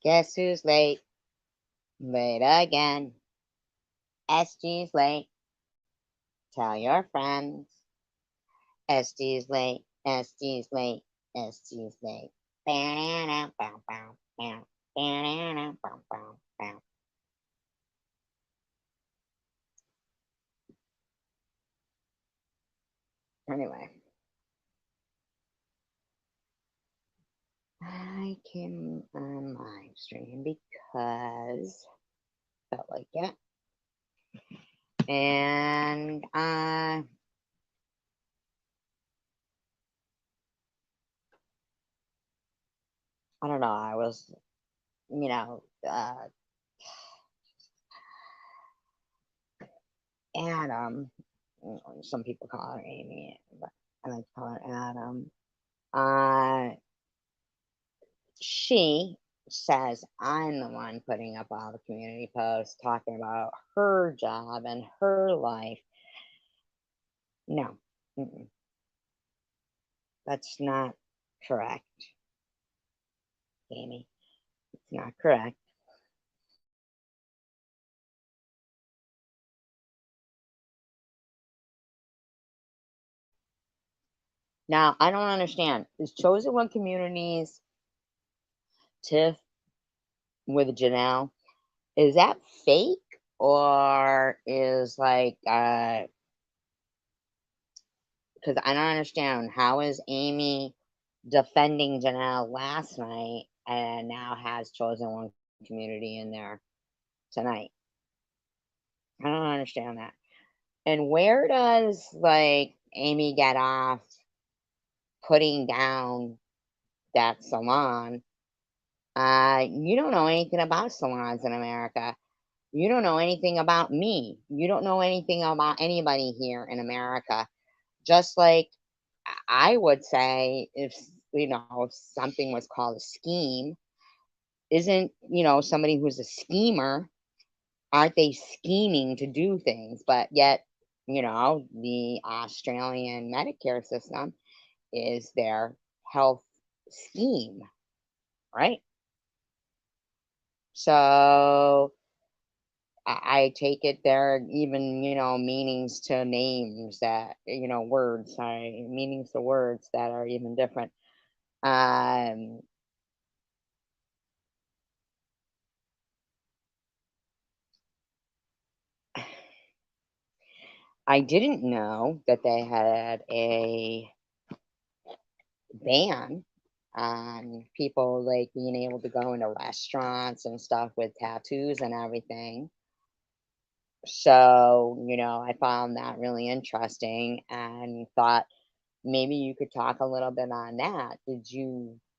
Guess who's late? Late again. SG's late. Tell your friends. SG's late. SG's late. SG's late. Anyway, I came on live stream because felt like it. And I don't know, I was, you know, Adam, some people call her Amy, but I like to call her Adam. She says I'm the one putting up all the community posts talking about her job and her life. No, that's not correct, Amy. It's not correct. Now, I don't understand. Is Chosen One Communities Tiff with Janelle? Is that fake or is like because I don't understand how is Amy defending Janelle last night and now has Chosen One Community in there tonight? I don't understand that. And where does like Amy get off putting down that salon? You don't know anything about salons in America. You don't know anything about me. You don't know anything about anybody here in America. Just like I would say, if if something was called a scheme, isn't somebody who's a schemer? Aren't they scheming to do things? But yet, the Australian Medicare system is their health scheme, right? So I take it there are even, meanings to names that, words, sorry, meanings to words that are even different. Um, I didn't know that they had a ban on people like being able to go into restaurants and stuff with tattoos and everything. So, I found that really interesting and thought maybe you could talk a little bit on that.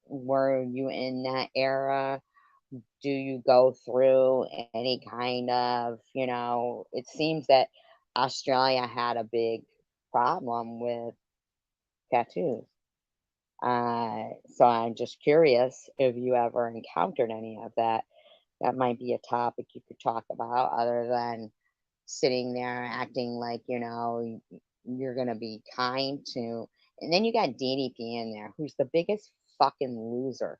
Were you in that era? Do you go through any kind of, it seems that Australia had a big problem with tattoos. So I'm just curious if you ever encountered any of that. That might be a topic you could talk about other than sitting there acting like, you're going to be kind to. And then you got DDP in there, who's the biggest fucking loser,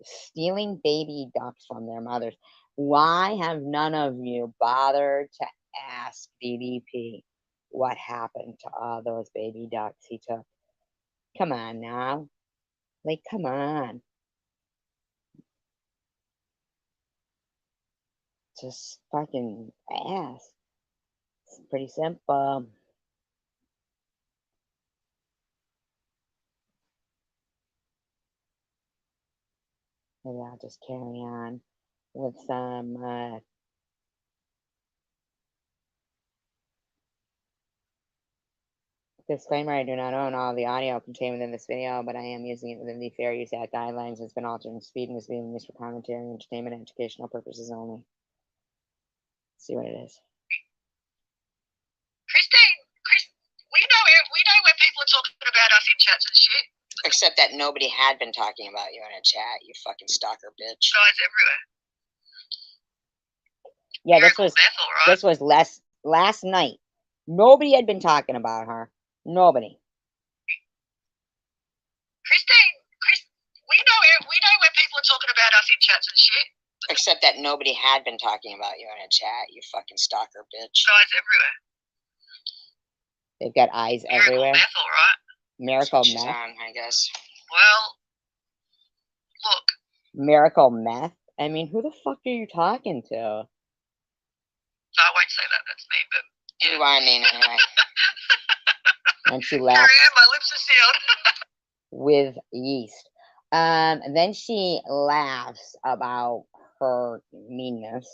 stealing baby ducks from their mothers. Why have none of you bothered to ask DDP what happened to all those baby ducks he took? Come on now. Like, come on. Just fucking ask. It's pretty simple. Maybe I'll just carry on with some disclaimer. I do not own all the audio contained within this video, but I am using it within the Fair Use Act guidelines. It's been altered in speed and is being used for commentary, entertainment, and educational purposes only. Let's see what it is. Christine, we know when people are talking about us in chats and shit. Except that nobody had been talking about you in a chat, you fucking stalker bitch. Guys everywhere. Yeah, this was last night. Nobody had been talking about her. Nobody. Christine, We know when people are talking about us in chats and shit. Except that nobody had been talking about you in a chat, you fucking stalker bitch. Guys everywhere. They've got eyes Miracle everywhere. Meth, all right. Miracle She's Meth. on, I guess. Well, look. Miracle Meth? I mean, who the fuck are you talking to? No, I won't say that. That's me, but. Yeah. Who I mean, anyway. And she laughs. Carrie-Anne, my lips are sealed. With yeast. And then she laughs about her meanness.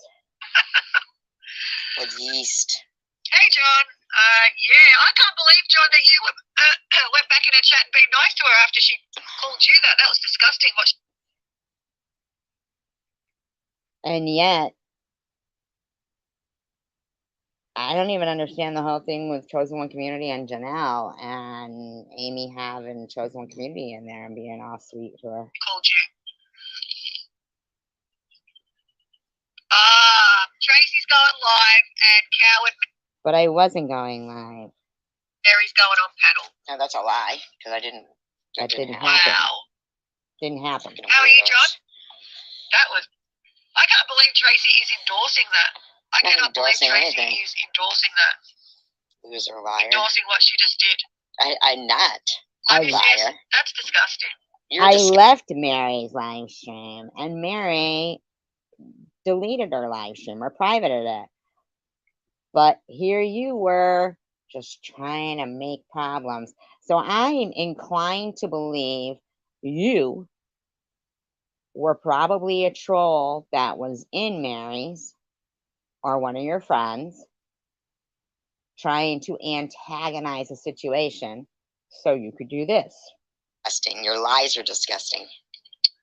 With yeast. Hey, John. Yeah, I can't believe, John, that you went back in her chat and being nice to her after she called you that. That was disgusting. And yet, I don't even understand the whole thing with Chosen One Community and Janelle and Amy having Chosen One Community in there and being all sweet to her. Called you. Tracy's going live and Coward But I wasn't going live. Mary's going on panel. No, that's a lie, because I didn't. That didn't happen. Wow. Didn't happen. How are you, John? That was. I can't believe Tracy is endorsing that. I cannot believe Tracy is endorsing that. Loser, liar. Endorsing what she just did. I'm not. I liar. That's disgusting. I left Mary's live stream, and Mary deleted her live stream or privated it. But here you were just trying to make problems. So I'm inclined to believe you were probably a troll that was in Mary's or one of your friends trying to antagonize a situation so you could do this. Disgusting. Your lies are disgusting.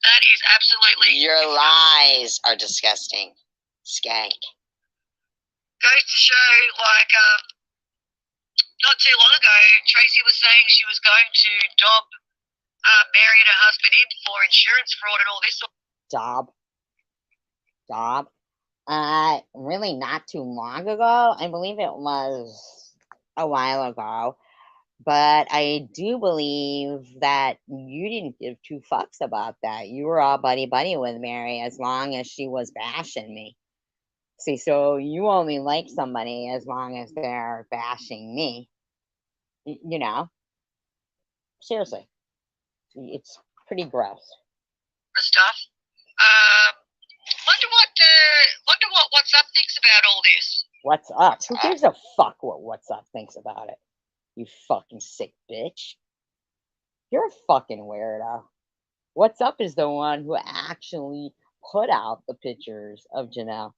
That is absolutely. Your lies are disgusting. Skank. Goes to show, like, not too long ago, Tracy was saying she was going to dob Mary and her husband in for insurance fraud and all this. Dob. Really not too long ago. I believe it was a while ago. But I do believe that you didn't give two fucks about that. You were all buddy-buddy with Mary as long as she was bashing me. See, so you only like somebody as long as they're bashing me. You know? Seriously. It's pretty gross. The stuff. Wonder what WhatsApp thinks about all this. What's up? Who gives a fuck what WhatsApp thinks about it? You fucking sick bitch. You're a fucking weirdo. What's up is the one who actually put out the pictures of Janelle.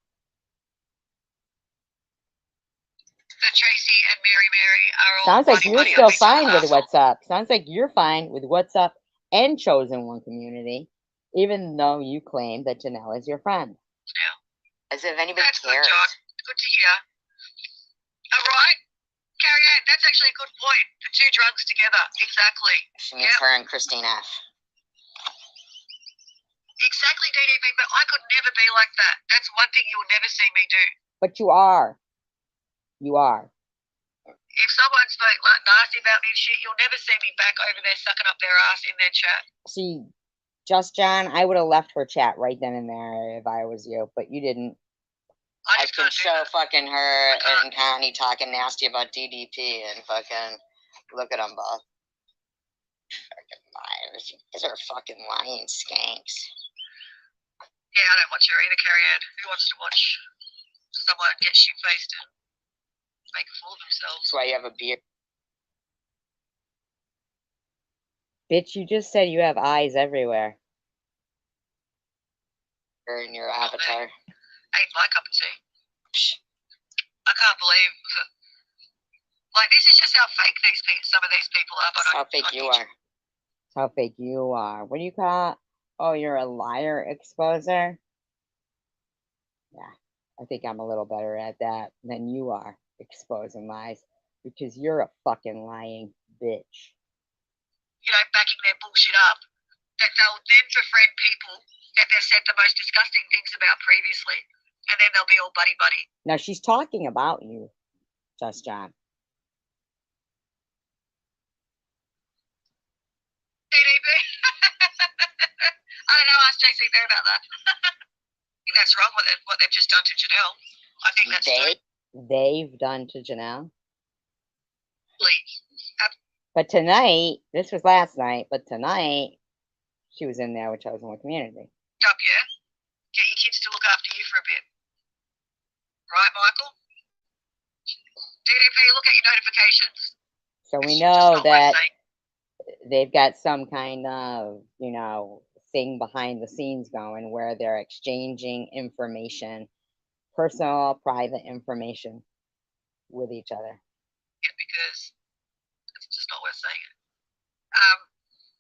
That Tracy and Mary are all. Sounds like you're still fine with what's up. Sounds like you're fine with what's up and Chosen One Community, even though you claim that Janelle is your friend. Yeah. As if anybody cares. Good, John. Good to hear. All right. Carrie-Anne, that's actually a good point. The two drunks together. Exactly. She means her and Christine F. Exactly, DDB, but I could never be like that. That's one thing you'll never see me do. But you are. You are. If someone's like nasty about me and shit, you'll never see me back over there sucking up their ass in their chat. See, Just John, I would have left her chat right then and there if I was you, but you didn't. I can show fucking her and Connie talking nasty about DDP and fucking look at them both. Fucking liars. These are fucking lying skanks. Yeah, I don't watch her either, Carrie-Anne. Who wants to watch someone get shit-faced and make a fool of themselves? That's why you have a beard. Bitch, you just said you have eyes everywhere. In your avatar. Ain't my cup of tea. I can't believe. Like, this is just how fake some of these people are. But how fake you are. How fake you are. What do you call it? Oh, you're a liar exposer? Yeah, I think I'm a little better at that than you are, exposing lies, because you're a fucking lying bitch. You know, backing their bullshit up, that they'll then befriend people that they've said the most disgusting things about previously, and then they'll be all buddy-buddy. Now, she's talking about you, Just John. DDB. I don't know. Ask JC there about that. I think that's wrong what they've just done to Janelle. I think that's They've done to Janelle. Please. But tonight, this was last night, but tonight, she was in there with Chosen One Community. Up, yeah? Get your kids to look after you for a bit. Right, Michael? DDP, look at your notifications. So we know that they've got some kind of, thing behind the scenes going where they're exchanging information, personal, private information with each other. Yeah, because it's just not worth saying it.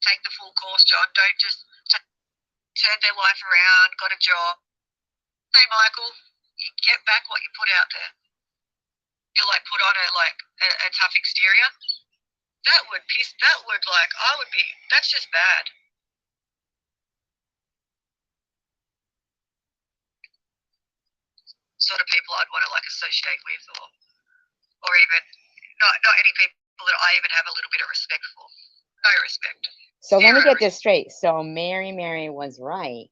Take the full course, John. Don't just turn their life around, got a job. Say, Michael, you get back what you put out there. You put on a tough exterior. That's just bad. Sort of people I'd want to associate with, or even not any people that I even have a little bit of respect for. No respect. So let me get this straight. So Mary was right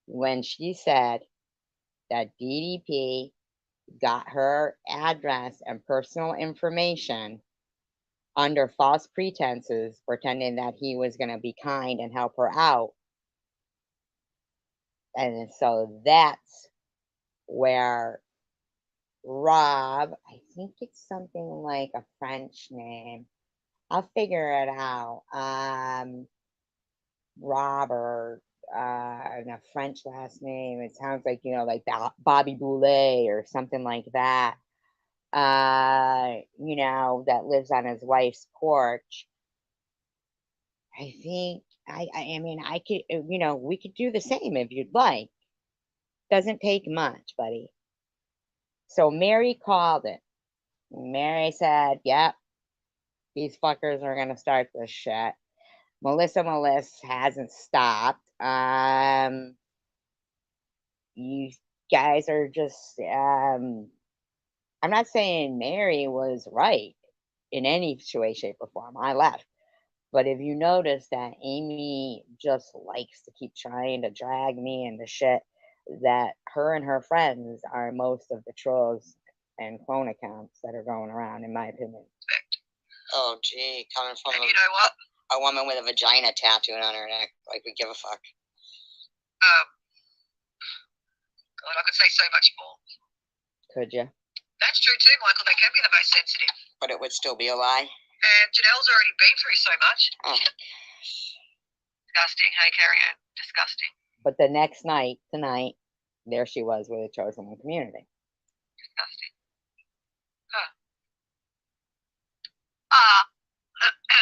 when she said that DDP got her address and personal information under false pretenses, pretending that he was going to be kind and help her out. And so that's where Rob, I think it's something like a French name. I'll figure it out. Robert, and a French last name. It sounds like, like Bobby Boulet or something like that. That lives on his wife's porch. I think, I mean, I could, we could do the same if you'd like. Doesn't take much, buddy. So Mary called it. Mary said, yep, these fuckers are going to start this shit. Melissa hasn't stopped. You guys are just, I'm not saying Mary was right in any way, shape, or form. I left. But if you notice that Amy just likes to keep trying to drag me into shit, that her and her friends are most of the trolls and clone accounts that are going around, in my opinion. Oh, gee, coming from you know what? A woman with a vagina tattooed on her neck, like we give a fuck. God, I could say so much more. Could you? That's true too, Michael. They can be the most sensitive. But it would still be a lie. And Janelle's already been through so much. Oh. Disgusting. Hey, Carrie Ann. Disgusting. But the next night, tonight, there she was with a Chosen One Community. Disgusting. Huh.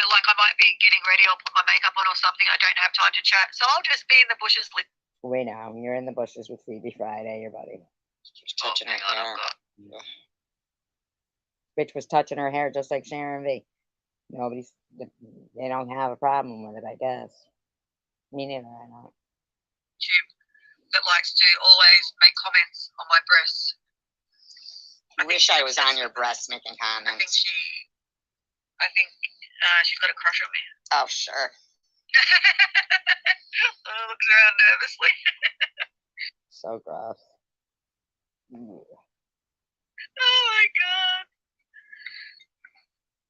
Like I might be getting ready or put my makeup on or something. I don't have time to chat. So I'll just be in the bushes. Wait now. You're in the bushes with Phoebe Friday, your buddy. She's touching her hair. Yeah. Bitch was touching her hair just like Sharon V. They don't have a problem with it, I guess. Me neither, I know. That likes to always make comments on my breasts. I wish I was on your breasts making comments. I think she's got a crush on me. Oh, sure. Looks around nervously. So gross. Oh my God.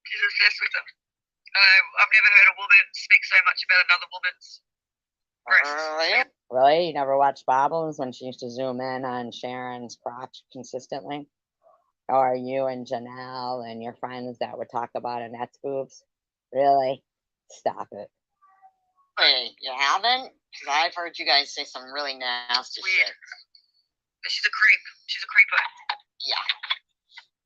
She's obsessed with them. I've never heard a woman speak so much about another woman's breasts. Really? You never watched Bobbles when she used to zoom in on Sharon's crotch consistently? Or you and Janelle and your friends that would talk about Annette's boobs? Really? Stop it. Hey, you haven't? Because I've heard you guys say some really nasty shit. She's a creep. She's a creeper. Yeah.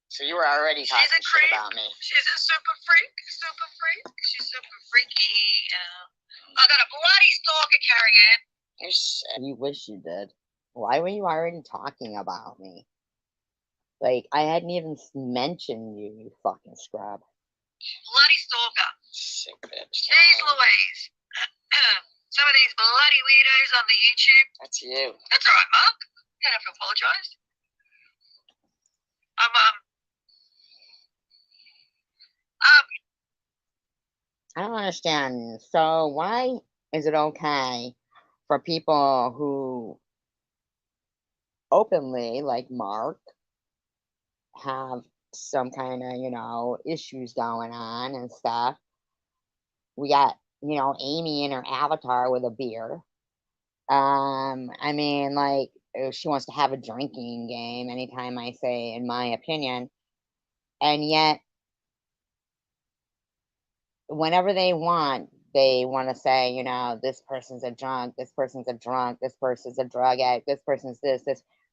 So you were already talking shit about me. She's a super freak. Super freak. She's super freaky. I got a bloody stalker, Carrie Ann. You're sick. You wish you did. Why were you already talking about me? Like, I hadn't even mentioned you, you fucking scrub. Bloody stalker. Sick bitch. Jeez Louise. Some of these bloody weirdos on the YouTube. That's you. That's all right, Mark. You don't have to apologize. I don't understand. So why is it okay for people who openly, like Mark, have some kind of, issues going on and stuff? We got, Amy in her avatar with a beer. I mean, like, she wants to have a drinking game anytime I say, in my opinion. And yet, whenever they want to say, this person's a drunk, this person's a drunk, this person's a drug addict, this person's this.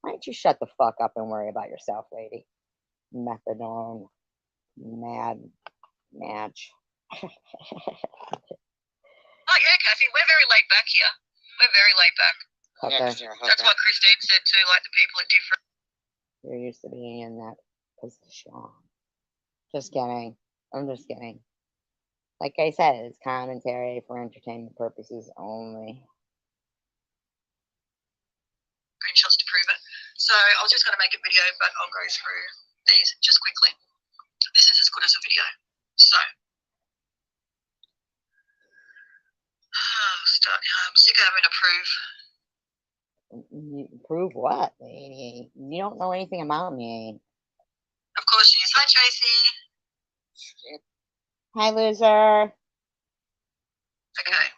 Why don't you shut the fuck up and worry about yourself, lady? Methadone, mad match. Oh yeah, Kathy, we're very laid back here. We're very laid back. Yeah, Okay. 'cause you're a That's hooker. what Christine said too. Like the people are different. You're used to being in that position. Just kidding. I'm just kidding. Like I said, it's commentary for entertainment purposes only. Screenshots to prove it. So I was just going to make a video, but I'll go through these just quickly. This is as good as a video. So, start. I'm sick of having to prove. You prove what, lady? You don't know anything about me. Of course she is. Hi, Tracy. Hi, loser. Okay.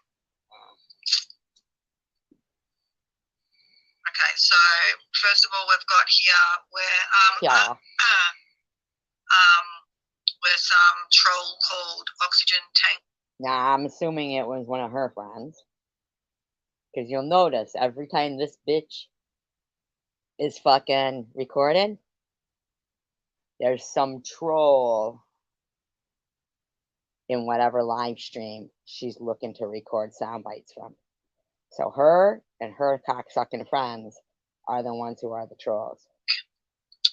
Okay, so first of all, we've got here where Yeah. where some troll called Oxygen Tank. Now, I'm assuming it was one of her friends. Because you'll notice every time this bitch is fucking recorded, there's some troll in whatever live stream she's looking to record sound bites from. So her and her cocksucking friends are the ones who are the trolls.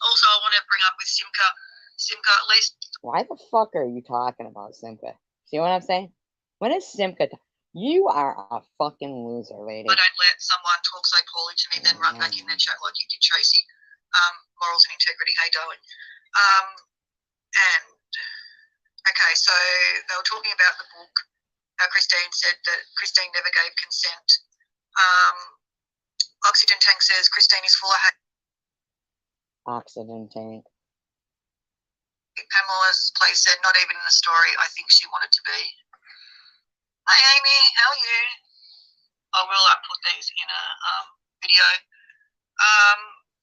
Also, I want to bring up with Simca. Simca, at least. Why the fuck are you talking about Simca? See what I'm saying? When is Simca? You are a fucking loser, lady. I don't let someone talk so poorly to me, then run back in their chat like you did, Tracy. Morals and integrity. Hey, Darwin. And okay, so they were talking about the book. How Christine said that Christine never gave consent. Oxygen Tank says Christine is full of hate. Oxygen Tank. Pamela's place said, not even in the story I think she wanted to be. Hi Amy, how are you? I will put these in a video.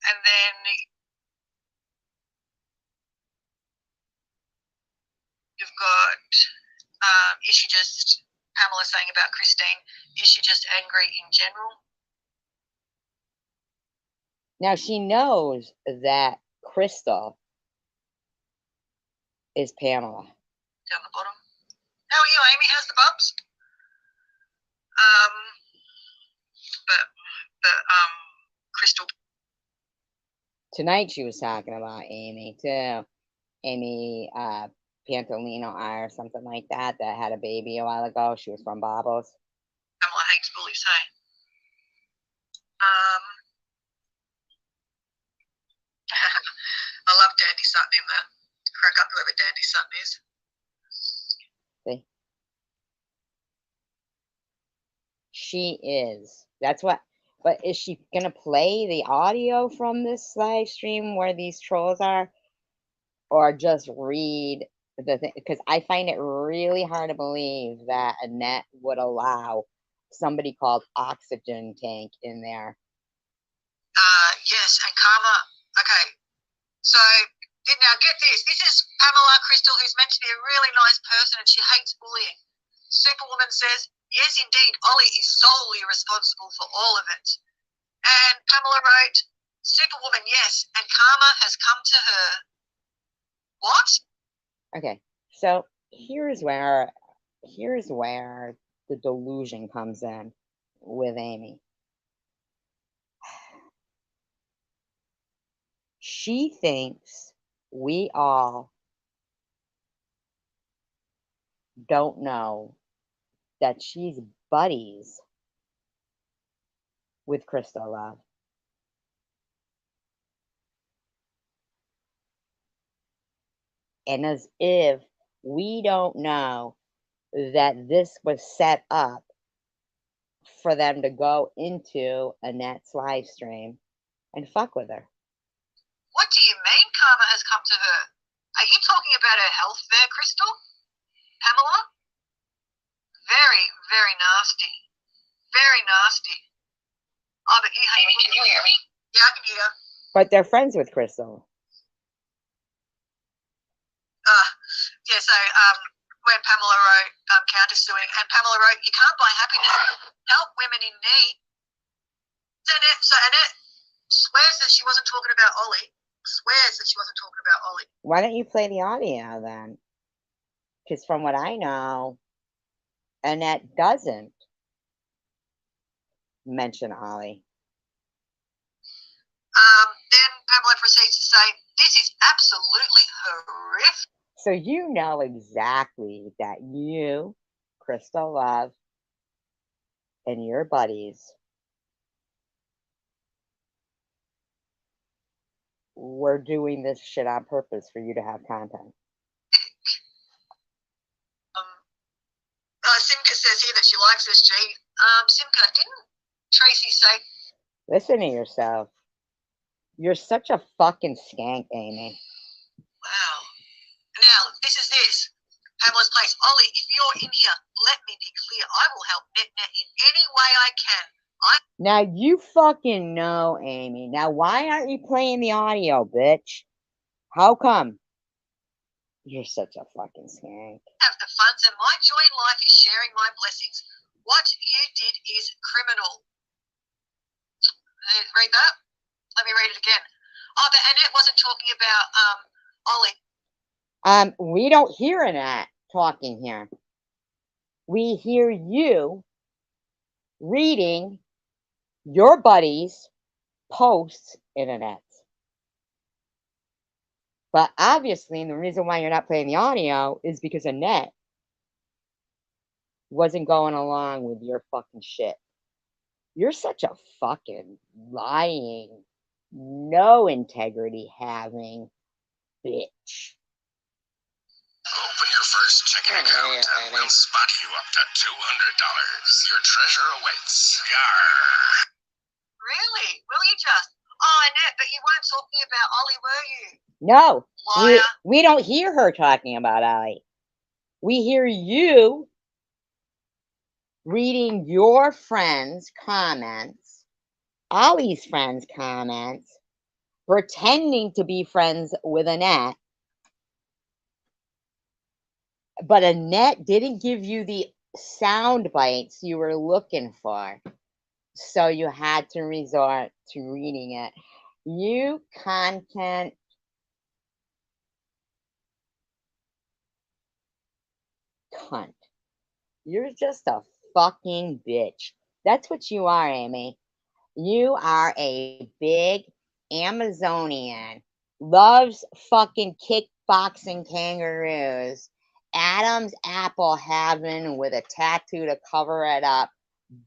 And then you've got, is she just, Pamela saying about Christine, is she just angry in general? Now she knows that Crystal is Pamela. Down the bottom. How are you, Amy? How's the bumps? But Crystal. Tonight she was talking about Amy too. Amy Pantolino or something like that had a baby a while ago. She was from Bobbles. Pamela hates bullies, hey? I love Dandy Sutton in that. Crack up whoever Dandy Sutton is. See? She is. That's what. But is she gonna play the audio from this live stream where these trolls are, or just read the thing? Because I find it really hard to believe that Annette would allow somebody called Oxygen Tank in there. Yes, and Karma. Okay, so now get this. This is Pamela Crystal, who's meant to be a really nice person, and she hates bullying. Superwoman says, yes, indeed, Ollie is solely responsible for all of it. And Pamela wrote, Superwoman, yes, and karma has come to her. What? Okay, so here's where the delusion comes in with Amy. She thinks we all don't know that she's buddies with Crystal Love. And as if we don't know that this was set up for them to go into Annette's live stream and fuck with her. What do you mean karma has come to her? Are you talking about her health there, Crystal? Pamela? Very, very nasty. Very nasty. Oh, but Amy, can you hear me? Yeah, I can hear you. But they're friends with Crystal. Yeah, so when Pamela wrote countersuing, and Pamela wrote, you can't buy happiness, help women in need. So Annette swears that she wasn't talking about Ollie. Swears that she wasn't talking about Ollie. Why don't you play the audio then? Because from what I know, Annette doesn't mention Ollie. Then Pamela proceeds to say, this is absolutely horrific. So you know exactly that you, Crystal Love, and your buddies were doing this shit on purpose for you to have content. Simka says here that she likes SG. Simka, didn't Tracy say? Listen to yourself. You're such a fucking skank, Amy. Wow. Now, this. Pamela's place. Ollie, if you're in here, let me be clear. I will help Net in any way I can. Now you fucking know, Amy. Now why aren't you playing the audio, bitch? How come? You're such a fucking skank. Have the funds, and my joy in life is sharing my blessings. What you did is criminal. Read that? Let me read it again. Oh, but Annette wasn't talking about Ollie. We don't hear Annette talking here. We hear you reading your buddies' posts in Annette. But obviously, the reason why you're not playing the audio is because Annette wasn't going along with your fucking shit. You're such a fucking lying, no integrity having bitch. Open your first checking account and we'll spot you up to $200. Your treasure awaits. Yarr. Really? Will you just? Oh, Annette, but you weren't talking about Ollie, were you? No. Liar. We don't hear her talking about Ollie. We hear you reading your friends' comments, Ollie's friends' comments, pretending to be friends with Annette. But Annette didn't give you the sound bites you were looking for. So you had to resort to reading it. You content cunt. You're just a fucking bitch. That's what you are, Amy. You are a big Amazonian. Loves fucking kickboxing kangaroos. Adam's apple having with a tattoo to cover it up.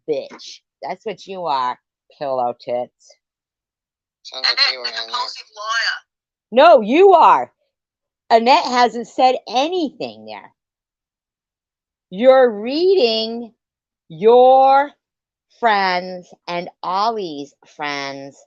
Bitch. That's what you are, pillow tits. Sounds like Annette, you were the in there. compulsive liar. No, you are. Annette hasn't said anything there. You're reading your friends and Ollie's friends.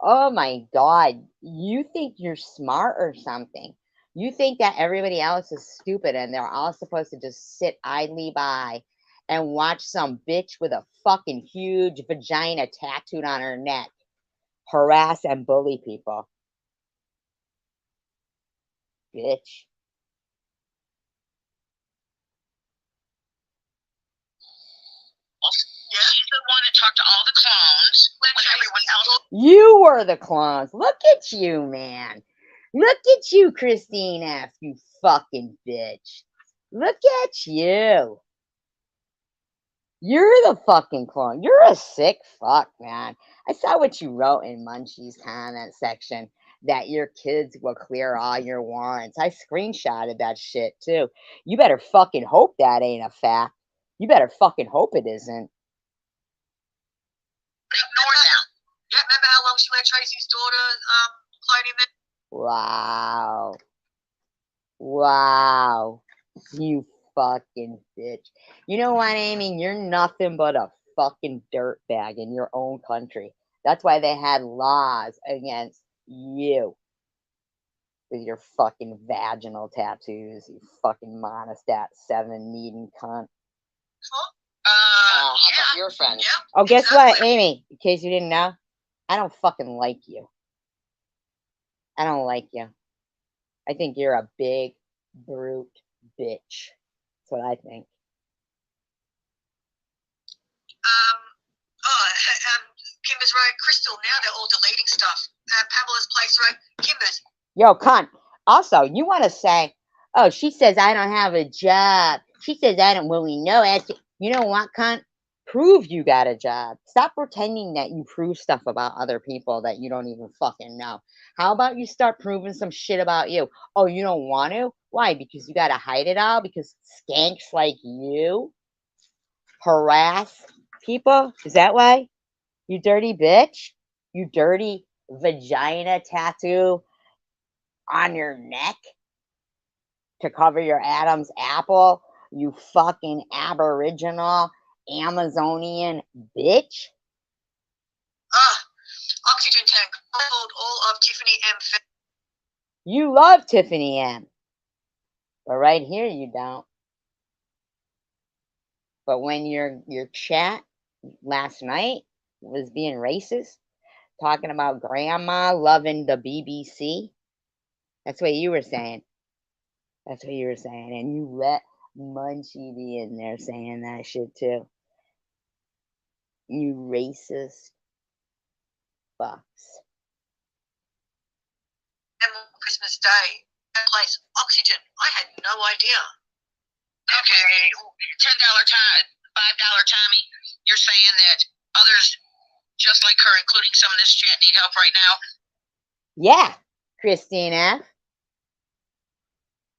Oh my God. You think you're smart or something. You think that everybody else is stupid and they're all supposed to just sit idly by and watch some bitch with a fucking huge vagina tattooed on her neck harass and bully people. Bitch. She's the one that talked to all the clones when everyone else. You were the clones. Look at you, man. Look at you, Christine F., you fucking bitch. Look at you. You're the fucking clone. You're a sick fuck, man. I saw what you wrote in Munchie's comment section, that your kids will clear all your warrants. I screenshotted that shit too. You better fucking hope that ain't a fact. You better fucking hope it isn't. Ignore that. Yeah, remember how long she let Tracy's daughter clone him in? Wow. Wow. You fucking bitch. You know what, Amy? You're nothing but a fucking dirtbag in your own country. That's why they had laws against you with your fucking vaginal tattoos, you fucking Monostat 7 needing cunt. How about Yeah. your friend? Yeah. Oh, guess what, Exactly. Amy? In case you didn't know, I don't fucking like you. I don't like you. I think you're a big, brute bitch. That's what I think. Kimber's right. Crystal, now they're all deleting stuff. Pamela's place, right? Kimber's. Yo, cunt. Also, you want to say, oh, she says I don't have a job. She says I don't, well, we know it. You know what, cunt? Prove you got a job. Stop pretending that you prove stuff about other people that you don't even fucking know. How about you start proving some shit about you? Oh, you don't want to? Why? Because you got to hide it all? Because skanks like you harass people? Is that why? You dirty bitch? You dirty vagina tattoo on your neck to cover your Adam's apple? You fucking aboriginal Amazonian bitch? Oxygen tank. Hold all of Tiffany M. You love Tiffany M. But right here you don't. But when your chat last night was being racist, talking about grandma loving the BBC, that's what you were saying. That's what you were saying. And you let Munchie be in there saying that shit too. You racist fucks. Christmas Day. Place oxygen. I had no idea. Okay, $10 time, $5 Tommy. You're saying that others just like her, including some in this chat, need help right now? Yeah, Christine F.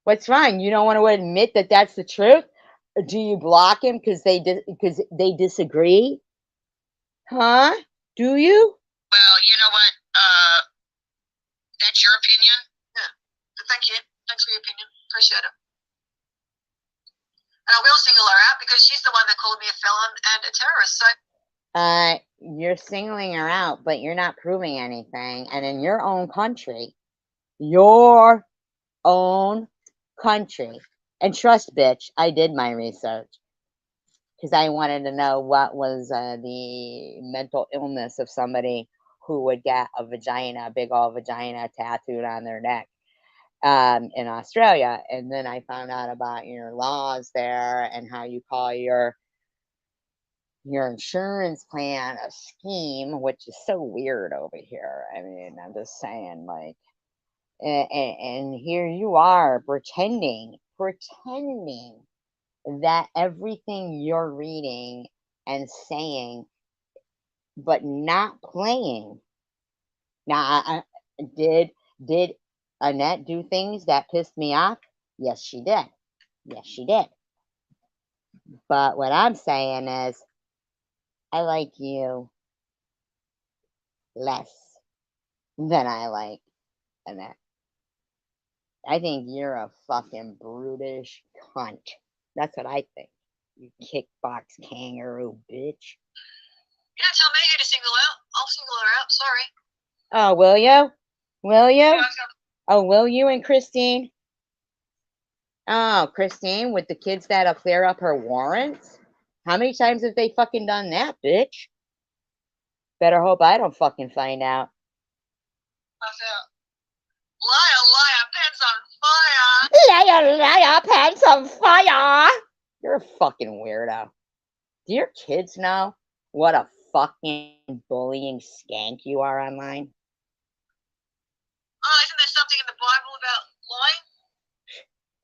What's wrong? You don't want to admit that that's the truth? Or do you block him because they disagree? Huh? Do you? Well, you know what? That's your opinion. Yeah. Thank you. Thanks for your opinion. Appreciate it. And I will single her out because she's the one that called me a felon and a terrorist. So you're singling her out, but you're not proving anything. And in your own country, and trust, bitch, I did my research because I wanted to know what was the mental illness of somebody who would get a big old vagina tattooed on their neck in Australia. And then I found out about your laws there and how you call your insurance plan a scheme, which is so weird over here. I mean, I'm just saying, like, and here you are pretending that everything you're reading and saying, but not playing. Now, did Annette do things that pissed me off? Yes, she did. Yes, she did. But what I'm saying is, I like you less than I like Annette. I think you're a fucking brutish cunt. That's what I think. You kickbox kangaroo bitch. you don't tell me who to single out. I'll single her out. Sorry. Oh, will you? Will you? Oh, will you and Christine? Oh, Christine, with the kids that'll clear up her warrants? How many times have they fucking done that, bitch? Better hope I don't fucking find out. Liar, liar, pants on fire. Liar, liar, pants on fire. You're a fucking weirdo. Do your kids know what a fucking bullying skank you are online? Oh, isn't there something in the Bible about lying?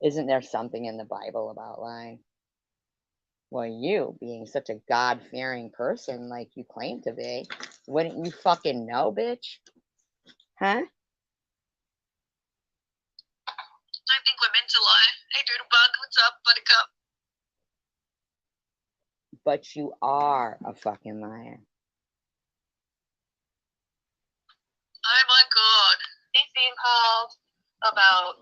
Isn't there something in the Bible about lying? Well, you being such a God-fearing person like you claim to be, wouldn't you fucking know, bitch? Huh? Don't think we're meant to lie. Hey, Doodlebug, what's up, Buttercup? But you are a fucking liar. Oh my god. He's being called about,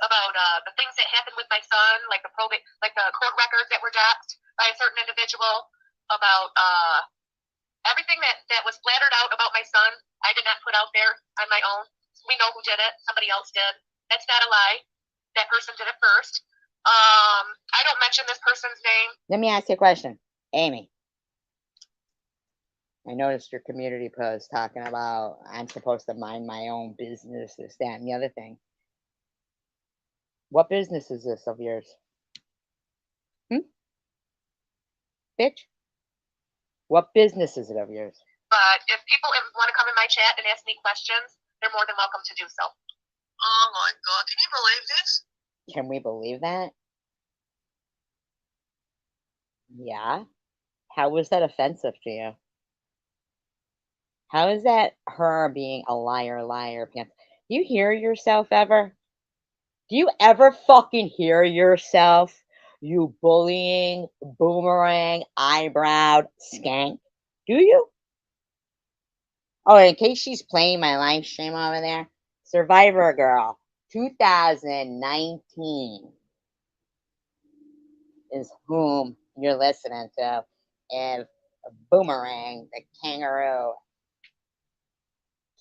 about the things that happened with my son, like the probate, like the court records that were doxed by a certain individual, about everything that was flattered out about my son. I did not put out there on my own. We know who did it. Somebody else did. That's not a lie. That person did it first. I don't mention this person's name. Let me ask you a question. Amy, I noticed your community post talking about I'm supposed to mind my own business, this, that, and the other thing. What business is this of yours? Bitch? What business is it of yours? But if people want to come in my chat and ask me questions, they're more than welcome to do so. Oh my God, can you believe this? Can we believe that? Yeah. How was that offensive to you? How is that her being a liar, pants? Do you hear yourself ever? Do you ever fucking hear yourself? You bullying, boomerang, eyebrow skank. Do you? Oh, in case she's playing my live stream over there, Survivor Girl 2019 is whom you're listening to. And Boomerang, the kangaroo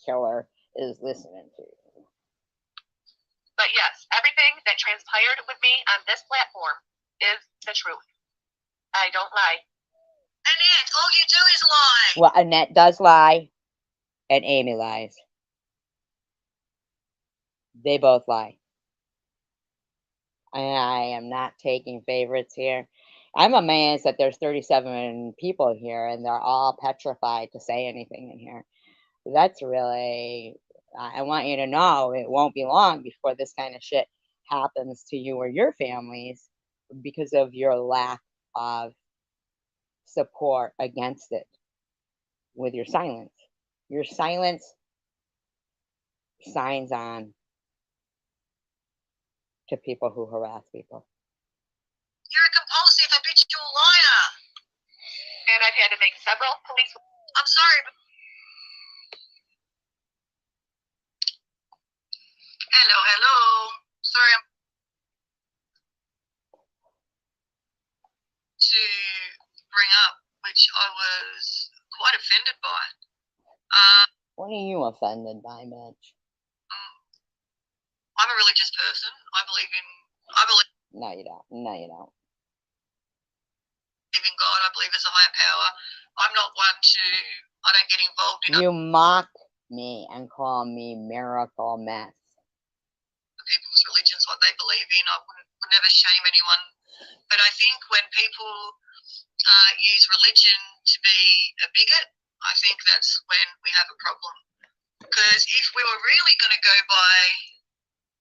killer, is listening to. But yes, everything that transpired with me on this platform is the truth. I don't lie. Annette, all you do is lie. Well, Annette does lie, and Amy lies. They both lie. I am not taking favorites here. I'm amazed that there's 37 people here, and they're all petrified to say anything in here. That's really, I want you to know it won't be long before this kind of shit happens to you or your families because of your lack of support against it with your silence. Your silence signs on to people who harass people. You're a compulsive, habitual liar. And I've had to make several police. I'm sorry, but... Hello. Sorry, I'm... to bring up, which I was quite offended by. What are you offended by, Mitch? I'm a religious person. I believe No, you don't. No, you don't. in God. I believe there's a higher power. I'm not one to... I don't get involved in... You mock me and call me Miracle Mess. people's religions, what they believe in. I would never shame anyone. But I think when people use religion to be a bigot, I think that's when we have a problem. Because if we were really going to go by...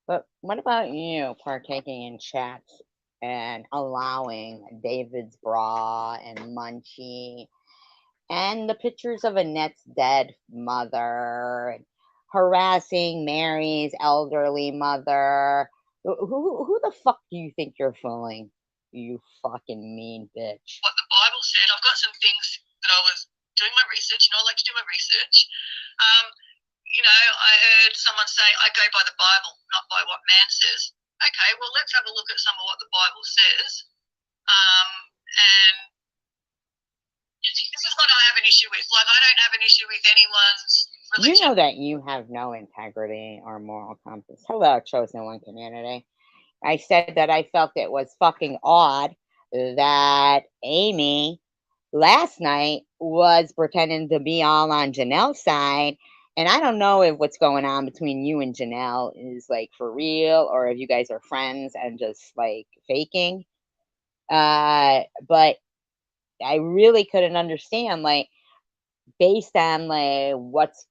But what about you partaking in chats and allowing David's bra and Munchie and the pictures of Annette's dead mother, and harassing Mary's elderly mother? Who the fuck do you think you're fooling? You fucking mean bitch. What the Bible said. I've got some things that I was doing my research. You know, I like to do my research. You know, I heard someone say, I go by the Bible, not by what man says. Okay, well, let's have a look at some of what the Bible says. And this is what I have an issue with. Like, I don't have an issue with anyone's religion. You know that you have no integrity or moral compass. Hello, Chosen One community. I said that I felt it was fucking odd that Amy last night was pretending to be all on Janelle's side. And I don't know if what's going on between you and Janelle is like for real or if you guys are friends and just like faking. But I really couldn't understand, like, based on like what's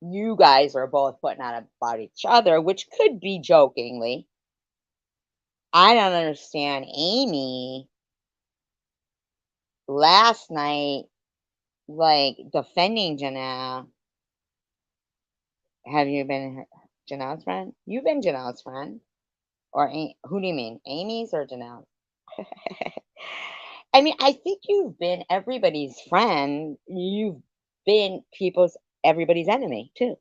you guys are both putting out about each other, which could be jokingly. I don't understand Amy last night, like, defending Janelle. Have you been Janelle's friend? You've been Janelle's friend. Or who do you mean? Amy's or Janelle? I mean, I think you've been everybody's friend. You've been everybody's enemy too,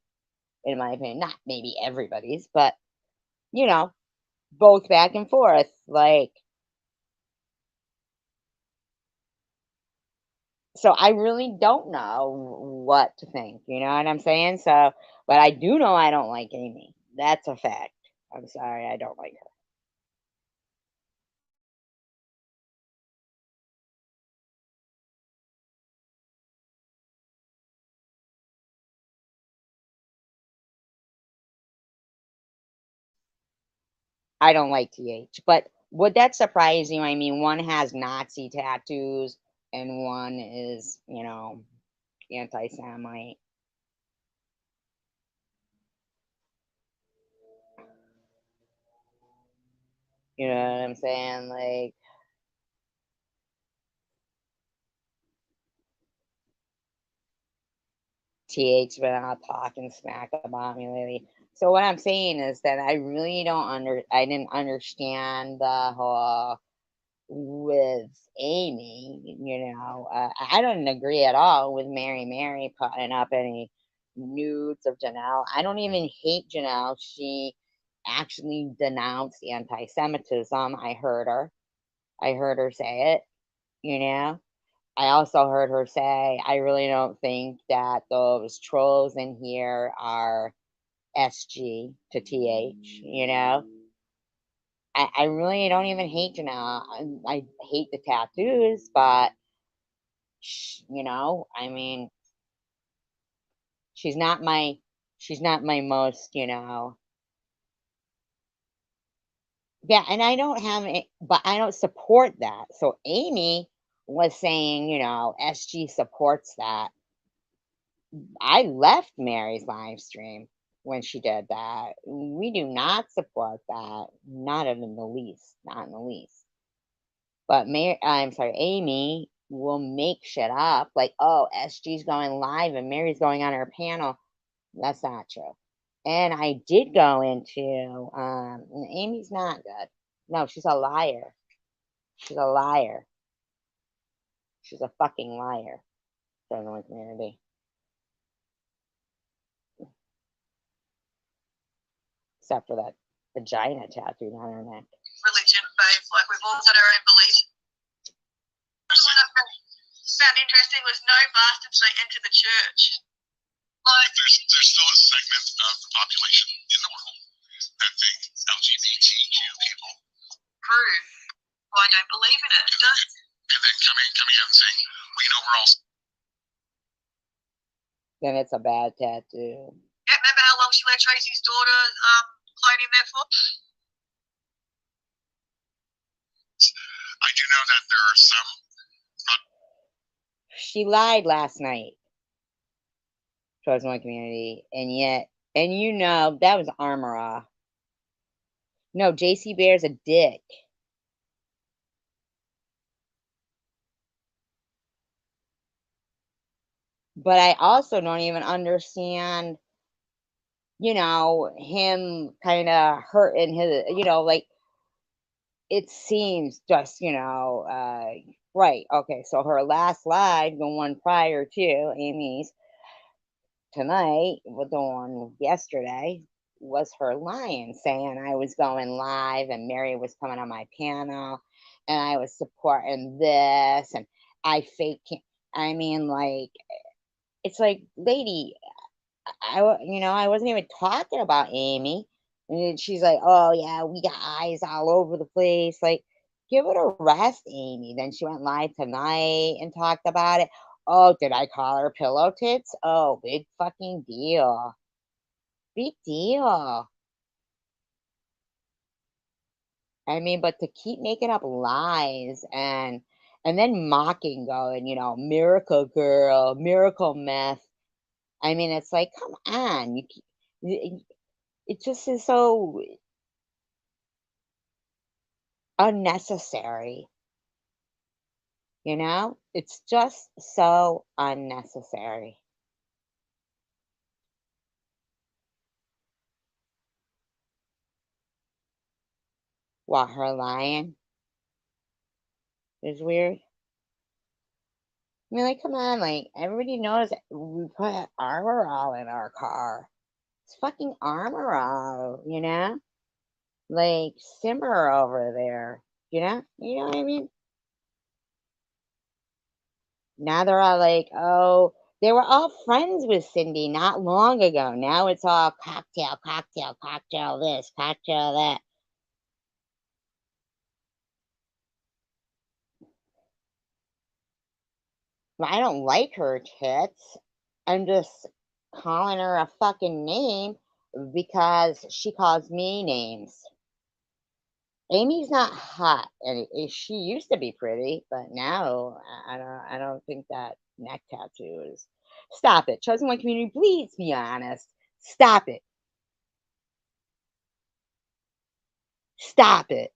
in my opinion. Not maybe everybody's, but you know, both back and forth. Like, so I really don't know what to think. You know what I'm saying? So, but I do know I don't like Amy. That's a fact. I'm sorry, I don't like her. I don't like TH. But would that surprise you? I mean, one has Nazi tattoos and one is, anti-Semite. You know what I'm saying? Like, TH been out talking smack about me lately. So what I'm saying is that I really I didn't understand the whole with Amy, I don't agree at all with Mary putting up any nudes of Janelle. I don't even hate Janelle. She actually denounced anti-Semitism. I heard her say it. I also heard her say, I really don't think that those trolls in here are SG to TH. I really don't even hate Janelle. I hate the tattoos, but, I mean, she's not my, she's not my most, yeah, and I don't have it, but I don't support that. So Amy was saying, SG supports that. I left Mary's live stream when she did that. We do not support that. Not in the least. Not in the least. But I'm sorry, Amy will make shit up like, oh, SG's going live and Mary's going on her panel. That's not true. And I did go into Amy's not good. No, she's a liar. She's a liar. She's a fucking liar. Don't know what community. Except for that vagina tattoo on her neck. Religion, faith, like we've all got our own beliefs. What I found interesting was no bastards they enter the church. Like, there's still a segment of the population in the world that think LGBTQ people prove why I don't believe in it. And then coming out and saying, well, we're all. Then it's a bad tattoo. Yeah, remember how long she let Tracy's daughter clone in there for? I do know that there are some. She lied last night. Towards my community, and yet, that was Armora. No, JC Bear's a dick. But I also don't even understand, him kind of hurting his, like, it seems just, right. Okay, so her last live, the one prior to Amy's tonight, with the one yesterday, was her lying, saying I was going live and Mary was coming on my panel and I was supporting this and I faked. I mean, like, it's like, lady, I wasn't even talking about Amy. And she's like, oh, yeah, we got eyes all over the place. Like, give it a rest, Amy. Then she went live tonight and talked about it. Oh, did I call her pillow tits? Oh, big fucking deal. Big deal. I mean, but to keep making up lies and then mocking, going, miracle girl, miracle meth. I mean, it's like, come on. It just is so unnecessary. It's just so unnecessary. What, her lying is weird? I mean, like, come on, like, everybody knows that we put armor all in our car. It's fucking armor all, like simmer over there. You know what I mean? Now they're all like, oh, they were all friends with Cindy not long ago. Now it's all cocktail, cocktail, cocktail this, cocktail that. I don't like her tits. I'm just calling her a fucking name because she calls me names. Amy's not hot, and she used to be pretty, but now I don't think that neck tattoo is. Stop it, Chosen One community. Please be honest. Stop it. Stop it.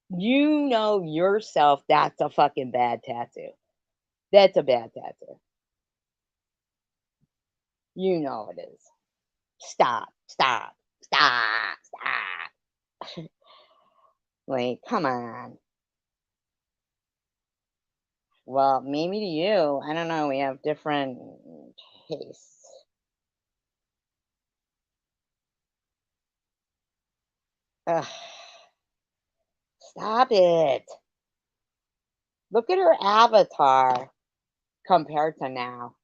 You know yourself that's a fucking bad tattoo. That's a bad tattoo. You know it is. Stop. Stop. Stop. Stop. Like, come on. Well, maybe to you. I don't know. We have different tastes. Ugh. Stop it. Look at her avatar compared to now.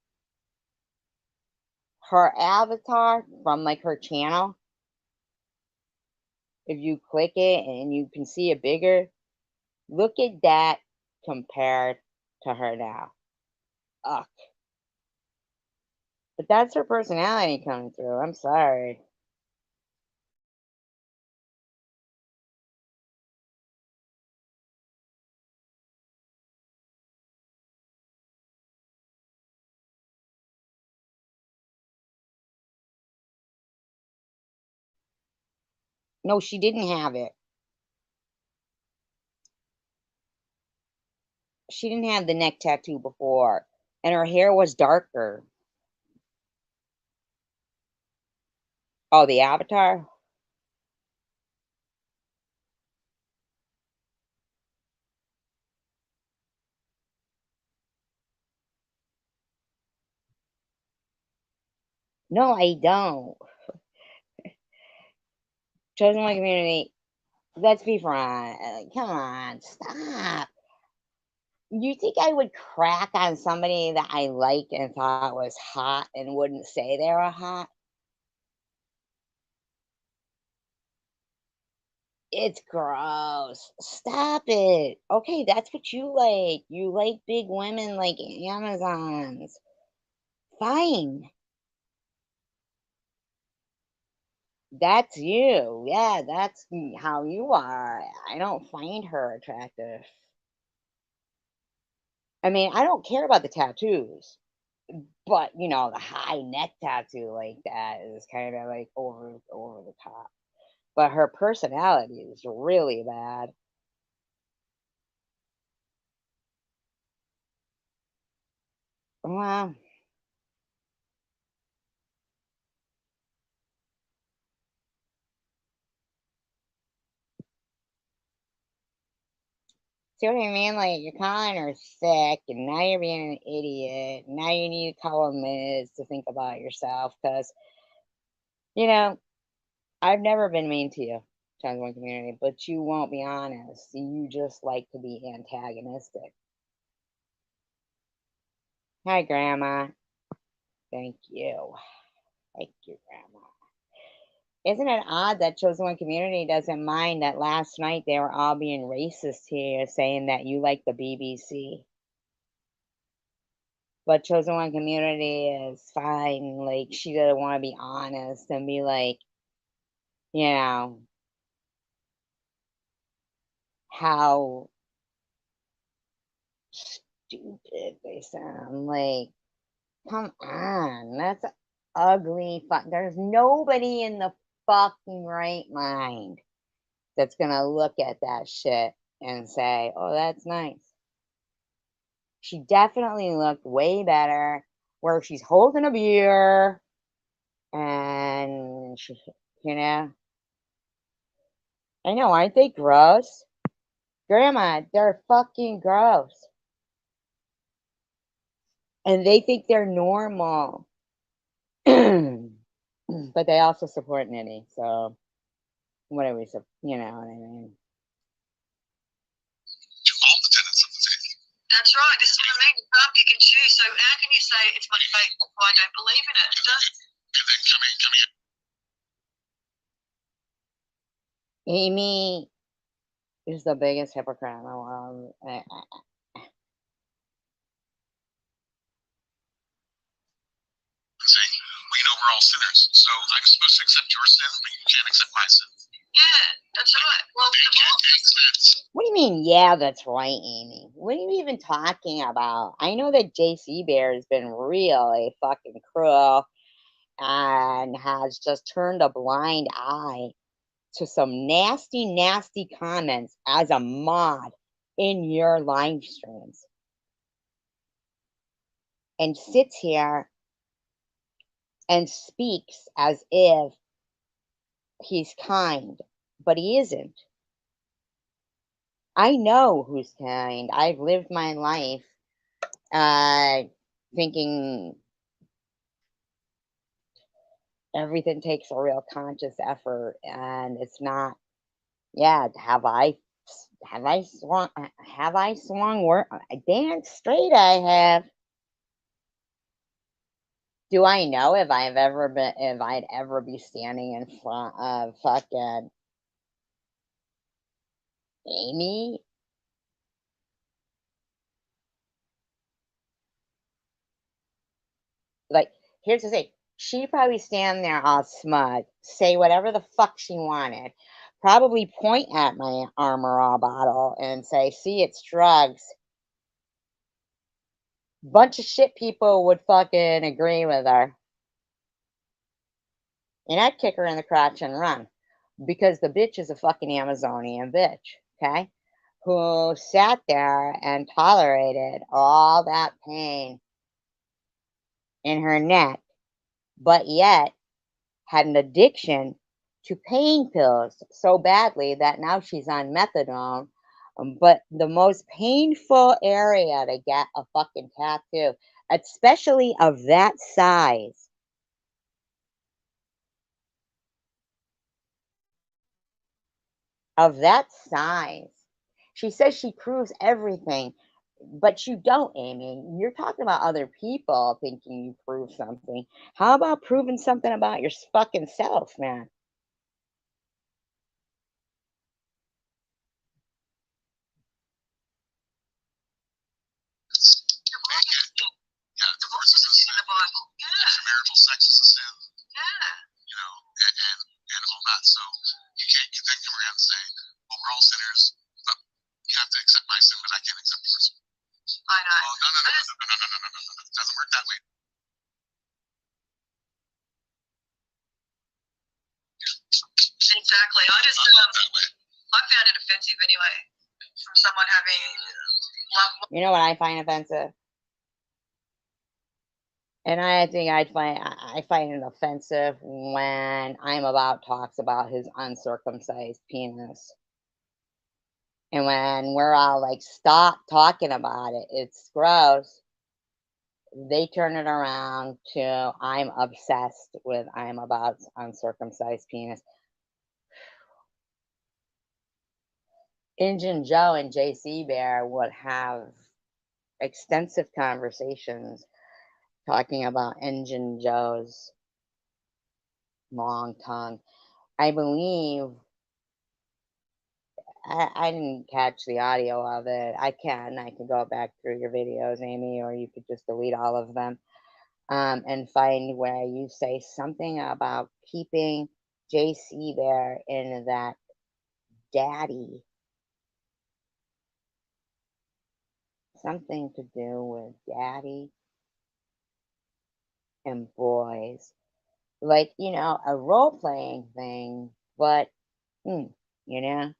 Her avatar from like her channel, if you click it and you can see it bigger, look at that compared to her now. Ugh. But that's her personality coming through. I'm sorry. No, she didn't have it. She didn't have the neck tattoo before, and her hair was darker. Oh, the avatar? No, I don't. Chosen One community, let's be frank. Come on, stop. You think I would crack on somebody that I like and thought was hot and wouldn't say they were hot? It's gross. Stop it. Okay, that's what you like. You like big women like Amazons. Fine. That's you. Yeah, that's how you are. I don't find her attractive. I mean, I don't care about the tattoos, but the high neck tattoo like that is kind of like over the top. But her personality is really bad. Well, see what I mean? Like, you're calling her sick, and now you're being an idiot. Now you need to call a Miz to think about yourself, because, you know, I've never been mean to you, Trans One community, but you won't be honest. You just like to be antagonistic. Hi, Grandma. Thank you. Thank you, Grandma. Isn't it odd that Chosen One community doesn't mind that last night they were all being racist here, saying that you like the BBC? But Chosen One community is fine. Like, she doesn't want to be honest and be like, you know, how stupid they sound. Like, come on. That's ugly. There's nobody in the fucking right mind that's going to look at that shit and say, oh, that's nice. She definitely looked way better where she's holding a beer and she, you know, I know, aren't they gross? Grandma, they're fucking gross. And they think they're normal. But they also support Nitty, so what are we, you know what I mean? To all the tenets of the faith. That's right. This is what I mean. You can't pick and choose. So how can you say it's my faith if I don't believe in it? It doesn't. And then coming in. Amy is the biggest hypocrite in the world. Saying, well, you know, we're all sinners, so I'm supposed to accept your sin, but you can't accept my sin. Yeah, that's right. Well, what do you mean, yeah, that's right, Amy? What are you even talking about? I know that JC Bear has been really fucking cruel and has just turned a blind eye to some nasty, nasty comments as a mod in your live streams. And sits here and speaks as if he's kind, but he isn't. I know who's kind. I've lived my life thinking everything takes a real conscious effort, and it's not. Yeah, have I swung work? Damn straight I have. Do I know if I'd ever be standing in front of fucking Amy? Like, here's the thing. She'd probably stand there all smug, say whatever the fuck she wanted, probably point at my Armor All bottle and say, see, it's drugs. Bunch of shit people would fucking agree with her. And I'd kick her in the crotch and run. Because the bitch is a fucking Amazonian bitch, okay? Who sat there and tolerated all that pain in her neck, but yet had an addiction to pain pills so badly that now she's on methadone. But the most painful area to get a fucking tattoo, especially of that size, she says she proves everything, but you don't, Amy. You're talking about other people thinking you prove something. How about proving something about your fucking self, man? Yeah, divorce is a sin. In the Bible. Yeah. Marital sex is a sin. Yeah. You know, and all that. So you then come around and say, well, we're all sinners, but you have to accept my sin, but I can't accept yours. I know. Oh, no. It doesn't work that way. Exactly. I just I found it offensive anyway from someone having love. You know what I find offensive? And I think I find it offensive when I'm About talks about his uncircumcised penis. And when we're all like, stop talking about it, it's gross, they turn it around to I'm obsessed with I'm About's uncircumcised penis. Injun Joe and JC Bear would have extensive conversations talking about Injun Joe's long tongue. I believe I didn't catch the audio of it. I can go back through your videos, Amy, or you could just delete all of them and find where you say something about keeping JC Bear in that daddy. Something to do with daddy and boys. Like, you know, a role playing thing, but, you know.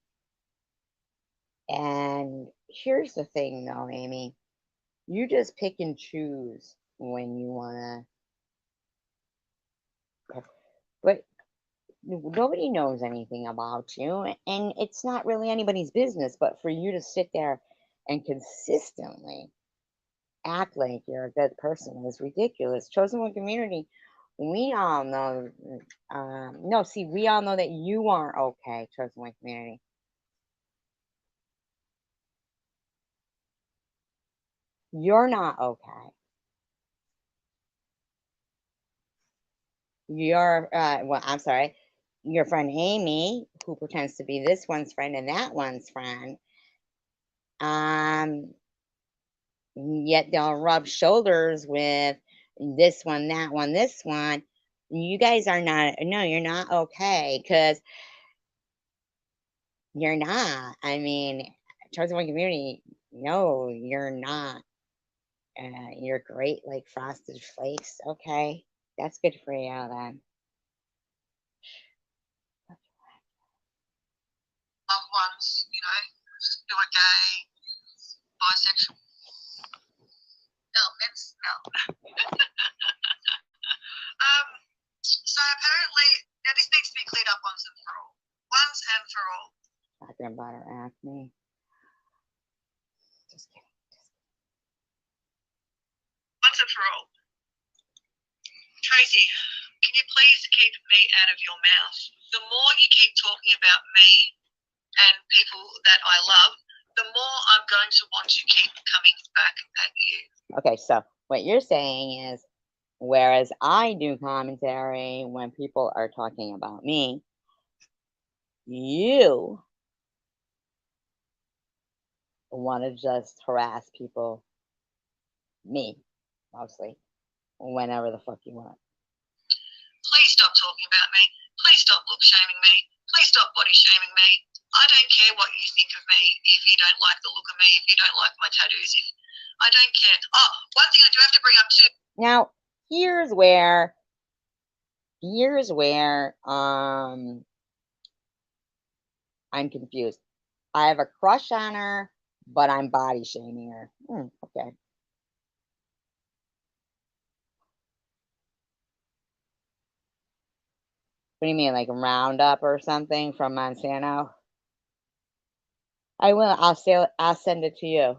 And here's the thing, though, Amy. You just pick and choose when you want to. But nobody knows anything about you, and it's not really anybody's business. But for you to sit there and consistently act like you're a good person is ridiculous. Chosen One community we all know. No, see, we all know that you aren't okay, chosen one community. You're not okay. Well, I'm sorry, your friend Amy, who pretends to be this one's friend and that one's friend, yet they'll rub shoulders with this one, that one, this one. You guys are not, no, you're not okay, because you're not. I mean, chosen one community, no, you're not. You're great like frosted flakes. Okay, that's good for you then. Loved ones, you know, who are gay, bisexual. No, men's no. So apparently, now this needs to be cleared up once and for all. Once and for all. Talking about her acne. Just kidding. Once and for all. Tracy, can you please keep me out of your mouth? The more you keep talking about me and people that I love, the more I'm going to want to keep coming back at you. Okay, so what you're saying is, whereas I do commentary when people are talking about me, you want to just harass people, me, mostly, whenever the fuck you want. Please stop talking about me. Please stop look shaming me. Please stop body shaming me. I don't care what you think of me if you don't like the look of me, if you don't like my tattoos, if I don't care. Oh, one thing I do have to bring up too. Now, here's where I'm confused. I have a crush on her, but I'm body shaming her. Okay. What do you mean, like Roundup or something from Monsanto? I will. I'll send it to you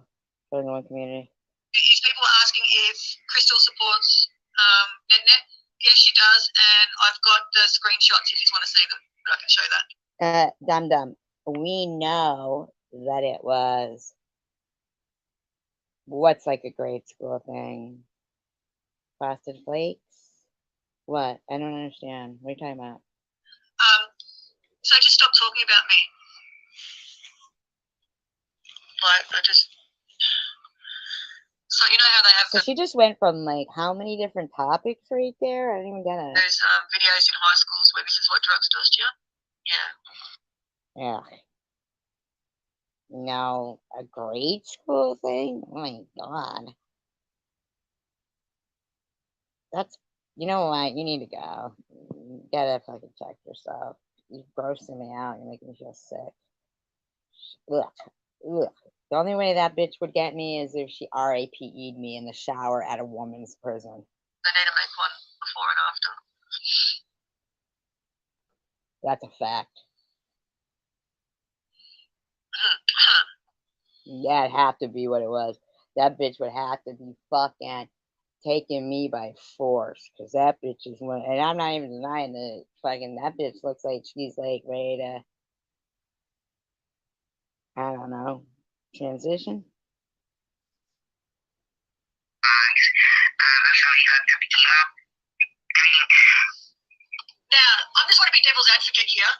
for the one community. If people are asking if Crystal supports NetNet, yes, she does, and I've got the screenshots if you want to see them. But I can show that. Dum Dum. We know that it was what's like a grade school thing. Frosted Flakes? What? I don't understand. What are you talking about? So just stop talking about me. Like, so you know how they have So she just went from like how many different topics right there? I don't even get it. those videos in high schools where this is what drugs does to you? Yeah. Yeah. No, a grade school thing? Oh my god. That's, you know what? You need to go. You gotta fucking check yourself. You're grossing me out. You're making me feel sick. Ugh. Ugh. The only way that bitch would get me is if she RAPE'd me in the shower at a woman's prison. They need to make one before and after. That's a fact. That'd have to be what it was. That bitch would have to be fucking taking me by force, because that bitch is one, and I'm not even denying that fucking that bitch looks like she's like ready to, I don't know, transition. Now, I just want to be devil's advocate here.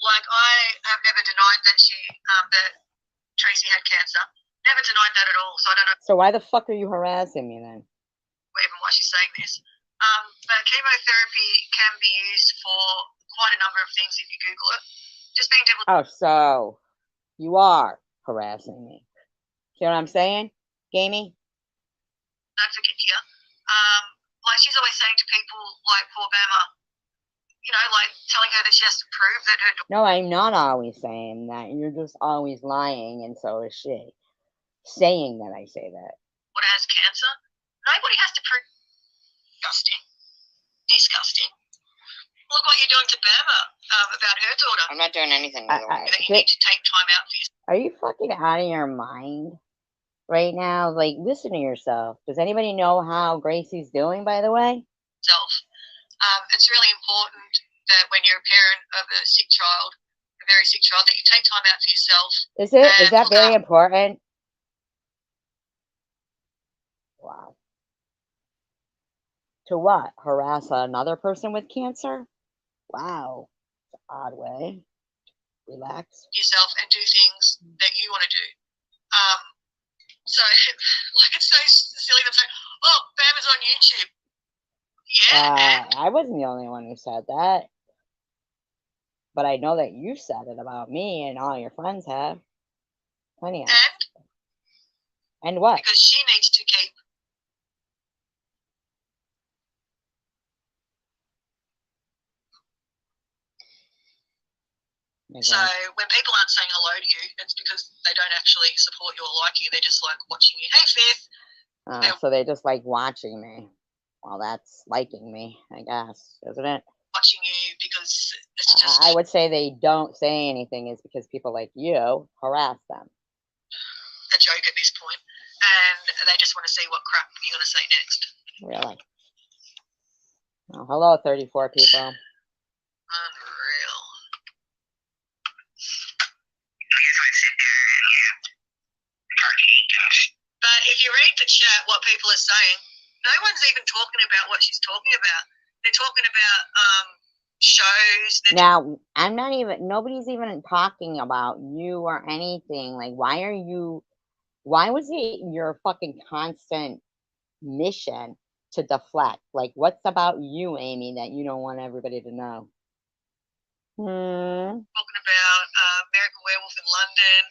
Like, I have never denied that that Tracy had cancer. Never denied that at all. So I don't know. So why the fuck are you harassing me then? Even why she's saying this. But chemotherapy can be used for quite a number of things if you Google it. Just being devil's. Oh, so you are harassing me. See what I'm saying, Gamey? Advocate here. Like she's always saying to people like poor Bama, you know, like telling her that she has to prove that her. No, I'm not always saying that. You're just always lying, and so is she. Saying that I say that. Daughter has cancer. Nobody has to prove. Disgusting. Disgusting. Look what you're doing to Bama about her daughter. I'm not doing anything, by the way. That you need to take time out for yourself. Are you fucking out of your mind right now? Like, listen to yourself. Does anybody know how Gracie's doing, by the way? It's really important that when you're a parent of a sick child, a very sick child, that you take time out for yourself. Is it? Is And that look very up. important? Wow. To what? Harass another person with cancer? Wow. Odd way. Relax. Yourself and do things that you want to do. So, like, it's so silly them saying, "Oh, Bam is on YouTube." Yeah, and I wasn't the only one who said that. But I know that you said it about me, and all your friends have. Plenty of. And what? because she needs to keep. So when people aren't saying hello to you, it's because they don't actually support you or like you. They're just like watching you. Hey, Fifth. So they just like watching me. Well, that's liking me, I guess, isn't it? Watching you because it's just. I would say they don't say anything is because people like you harass them. A joke at this point, and they just want to see what crap you're going to say next. Really? Oh, hello, 34 people. Unreal. But if you read the chat, what people are saying, no one's even talking about what she's talking about. They're talking about shows. Now, I'm not even, nobody's even talking about you or anything. Like, why was it your fucking constant mission to deflect? Like, what's about you, Amy, that you don't want everybody to know? Talking about American Werewolf in London.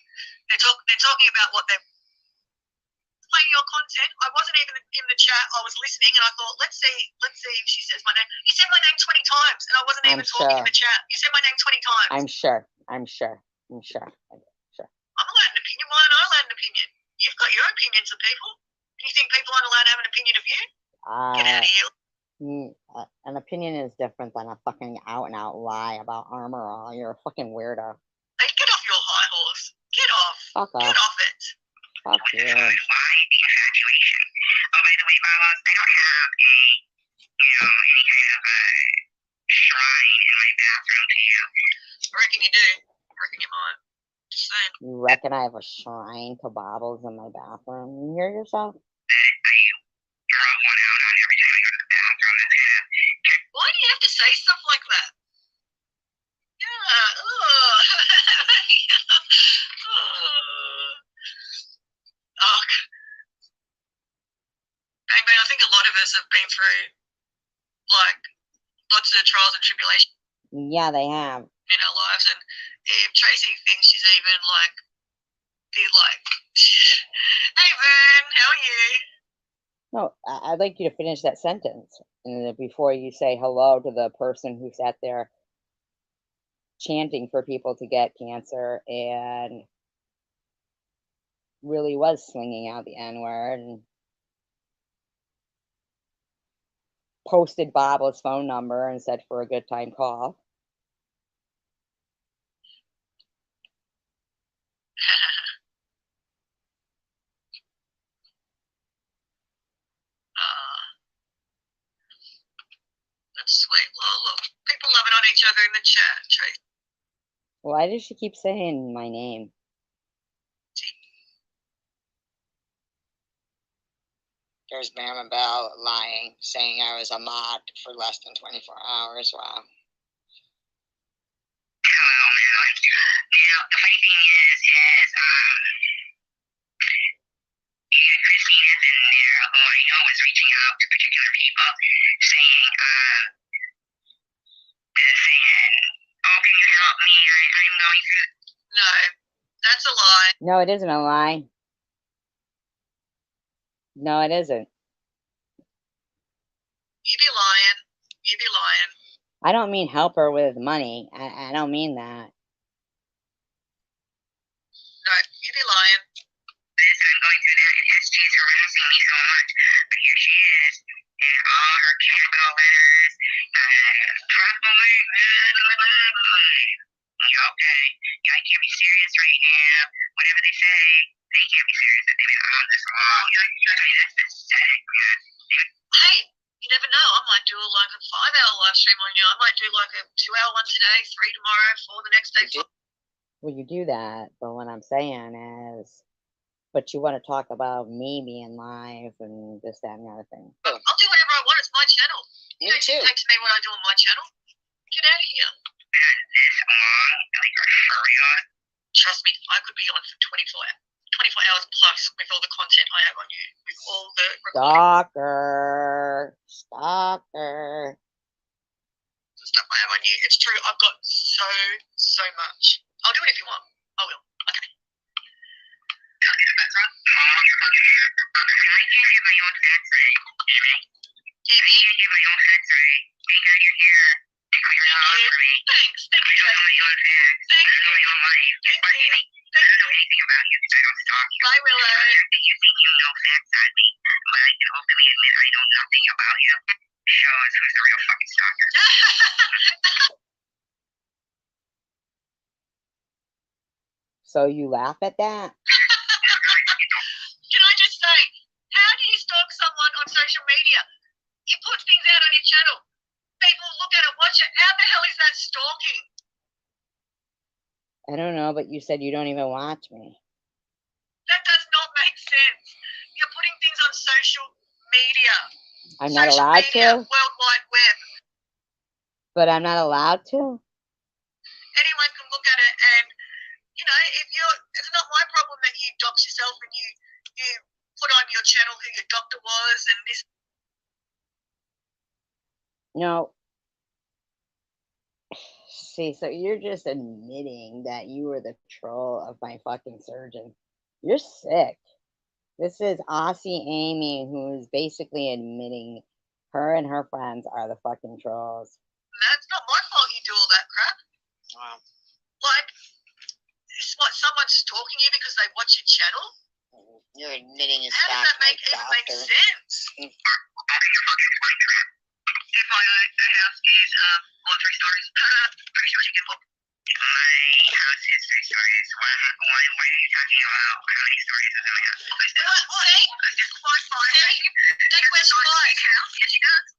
They're talking about what they're playing your content. I wasn't even in the chat. I was listening, and I thought, let's see if she says my name. You said my name 20 times, and I wasn't even talking in the chat. You said my name 20 times. I'm sure. I'm allowed an opinion. Why don't I allow an opinion? You've got your opinions of people. You think people aren't allowed to have an opinion of you? Get out of here. An opinion is different than a fucking out and out lie about Armor All. You're a fucking weirdo. Hey, get off your high horse. Get off. Fuck off. Get off it. Fuck you. Why the infatuation? Oh, by the way, Babas, I don't have any kind of shrine in my bathroom to you. I reckon you do. I reckon you might. Just saying. You reckon I have a shrine to Bobbles in my bathroom? You hear yourself? Draw one out on every time I go to the bathroom. Why do you have to say stuff like that? Yeah. Oh. Bang Bang, I think a lot of us have been through, like, lots of trials and tribulations. Yeah, they have. In our lives, and if Tracy thinks she's even, like, hey, Vern, how are you? No, I'd like you to finish that sentence before you say hello to the person who sat there chanting for people to get cancer and really was slinging out the N-word and posted Bob's phone number and said for a good time call. That's sweet. Well, look, people loving on each other in the chat, Tracy. Why does she keep saying my name? There's Bam Bell lying, saying I was a mod for less than 24 hours. Wow. Hello, man. Now, the funny thing is Christine is in there, who I know is reaching out to particular people, saying, oh, can you help me? I'm going through. No, that's a lie. No, it isn't a lie. No, it isn't. You be lying. You be lying. I don't mean help her with money. I don't mean that. No, you be lying. I'm going through that, and SG is harassing me so much. But here she is, and all her capital letters, okay, I can't be serious right now. Whatever they say, they can't be serious. They've been on this long. I mean, that's pathetic, man. Hey, you never know. I might do do like a 5-hour live stream on you. I might do like a 2-hour one today, 3 tomorrow, 4 the next day. Well, you do that, but what I'm saying is, but you want to talk about me being live and this, that, and the other thing. I'll do whatever I want. It's my channel. Me too. Dictate to me what I do on my channel. Get out of here. This long, like a furry on. Trust me, I could be on for 24 hours plus with all the content I have on you, with all the Stalker. Stalker. stuff I have on you. It's true. I've got so much. I'll do it if you want. I will. Okay. Thanks. Thank you, Tracy. Thank you. Bye, Willow. You think you know facts on me, but I can openly admit I know nothing about you. Show us who's the real fucking stalker. So you laugh at that? Can I just say, how do you stalk someone on social media? You put things out on your channel. People look at it, watch it. How the hell is that stalking? I don't know, but you said you don't even watch me. That does not make sense. You're putting things on social media. I'm not Social allowed media, to, World Wide Web. but I'm not allowed to. Anyone can look at it, and you know, it's not my problem that you dox yourself and you put on your channel who your doctor was and this. No. See, so you're just admitting that you were the troll of my fucking surgeon. You're sick. This is Aussie Amy, who is basically admitting her and her friends are the fucking trolls. That's not my fault you do all that crap. Wow. Like, it's what someone's stalking you because they watch your channel? You're admitting it's How does that make sense? The house is 3 stories. 3 stories you can book. My house is 3 stories. Why are you talking about how many stories is in my house? That's where she lies. Yes, she does.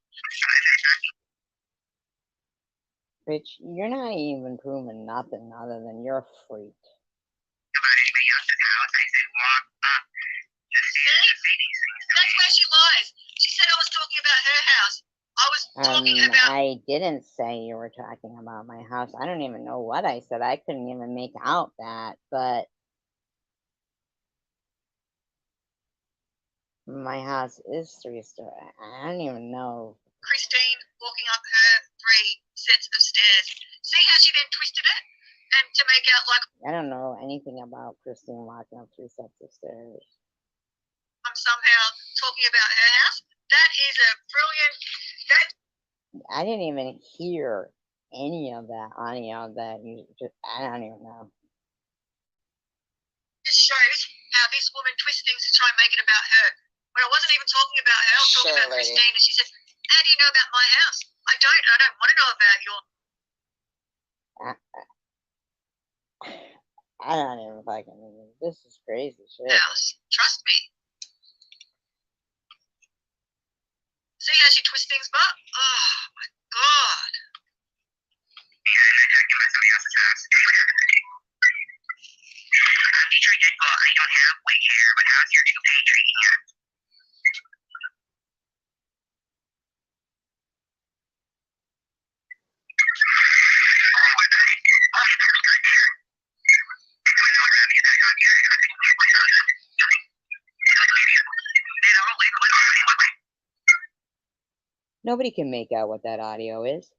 Bitch, you're not even proving nothing other than you're a freak. About anybody else's house, I said walk up the stairs to say these things. That's where she lies. She said I was talking about her house. I was talking about. I didn't say you were talking about my house. I don't even know what I said. I couldn't even make out that, but my house is 3-story. I don't even know. Christine walking up her 3 sets of stairs. See how she then twisted it? And to make out like I don't know anything about Christine walking up 3 sets of stairs. I'm somehow talking about her house. That is a brilliant. I didn't even hear any of that audio that you just, I don't even know. Just shows how this woman twists things to try and make it about her. But I wasn't even talking about her. I was talking Sure, about lady. Christine, and she said, "How do you know about my house?" I don't want to know about your. I don't even fucking. This is crazy shit. House. Trust me. See how she twists things back? Oh my god. Detroit Deadpool, I don't have wig hair, but how's your toupee treating you? Nobody can make out what that audio is.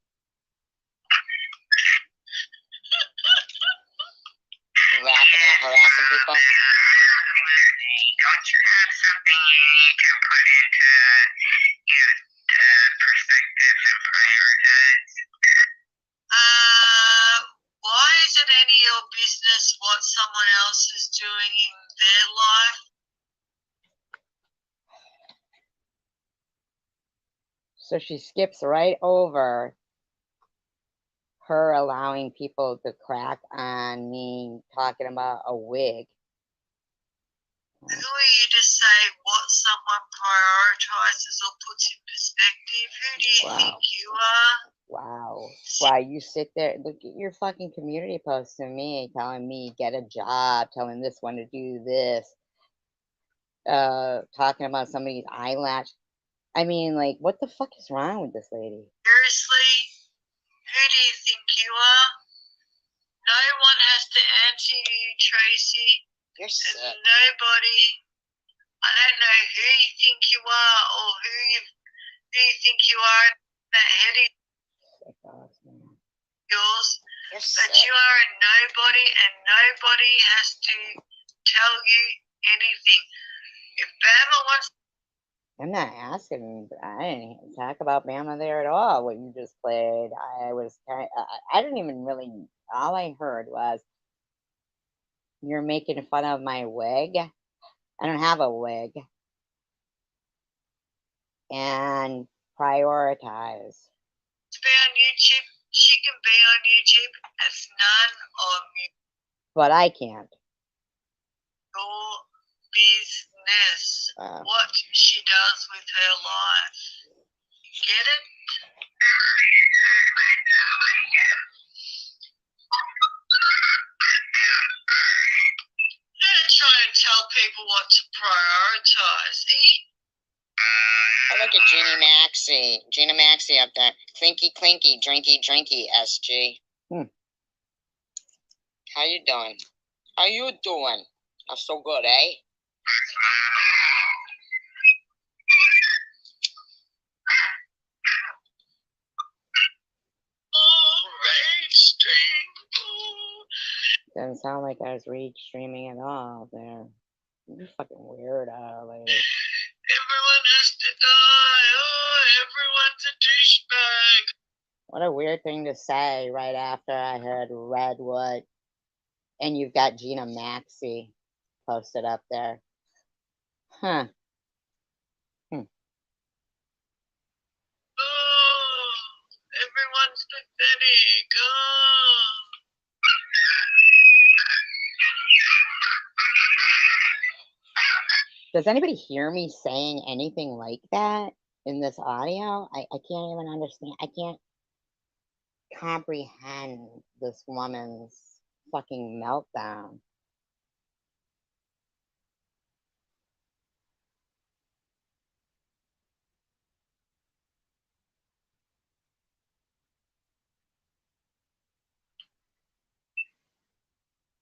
You laughing at harassing people? Don't you have something you need to put into perspective and prioritize? Why is it any of your business what someone else is doing in their life? So she skips right over her allowing people to crack on me talking about a wig. Who are you to say what someone prioritizes or puts in perspective? Who do you Wow. think you are? Wow. Wow, you sit there, look at your fucking community posts to me, telling me get a job, telling this one to do this, talking about somebody's eyelash. I mean, like, what the fuck is wrong with this lady? Seriously? Who do you think you are? No one has to answer you, Tracy. You're And sick. nobody, I don't know who you think you are or who you think you are in that head of Sick dogs, man. yours, You're but sick. you are a nobody and nobody has to tell you anything. If Bama wants I'm not asking. I didn't talk about Bama there at all. What you just played, I was kind. I didn't even really. All I heard was you're making fun of my wig. I don't have a wig. And prioritize. to be on YouTube, she can be on YouTube. It's none of But I can't. your business what she does with her life. Get it? Don't try and tell people what to prioritize. I look at Gina Maxie. Gina Maxie up there. Clinky, clinky, drinky, drinky, SG. How you doing? How you doing? I'm so good, eh? Rage stream. Doesn't sound like I was rage streaming at all there. You're fucking weirdo, lady. Everyone has to die. Oh, everyone's a douchebag. What a weird thing to say right after I heard Redwood. And you've got Gina Maxie posted up there. Huh. Oh, everyone's pathetic. Oh. Does anybody hear me saying anything like that in this audio? I can't even understand. I can't comprehend this woman's fucking meltdown.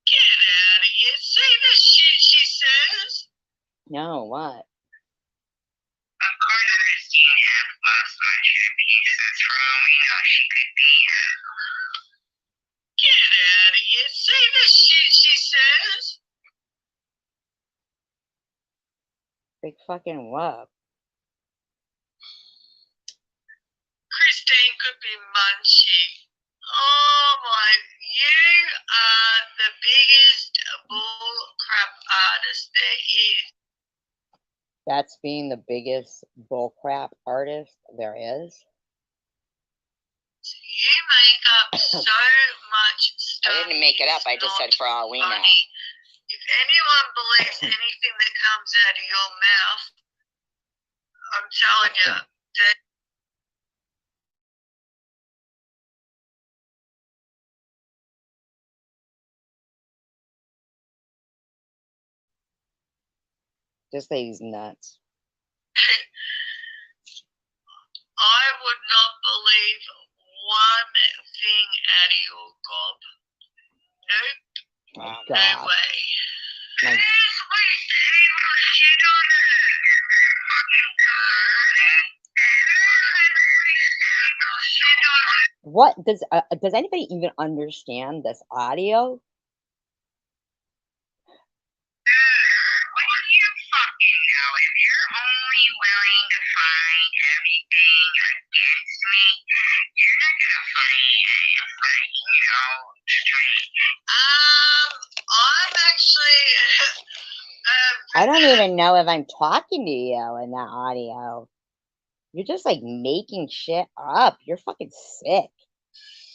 Get out of here. See the shit she says? No, what? Of course, Christine has lost friendship pieces from, she could be Get out of here. See the shit she says? Big fucking what? Christine could be munchy. Oh my, you are the biggest bull crap artist there is. That's being the biggest bullcrap artist there is? You make up so much stuff. I didn't make it up. I just said for all we know. Funny. If anyone believes anything that comes out of your mouth, I'm telling you, that This lady's nuts. I would not believe one thing out of your gob. Nope, My Wow. no God. way. My, Please waste any more shit on her. what does anybody even understand this audio? Well, you fucking know, if you're only willing to find everything against me, you're not gonna find anything, straight. I'm actually. I don't even know if I'm talking to you in that audio. You're just like making shit up. You're fucking sick.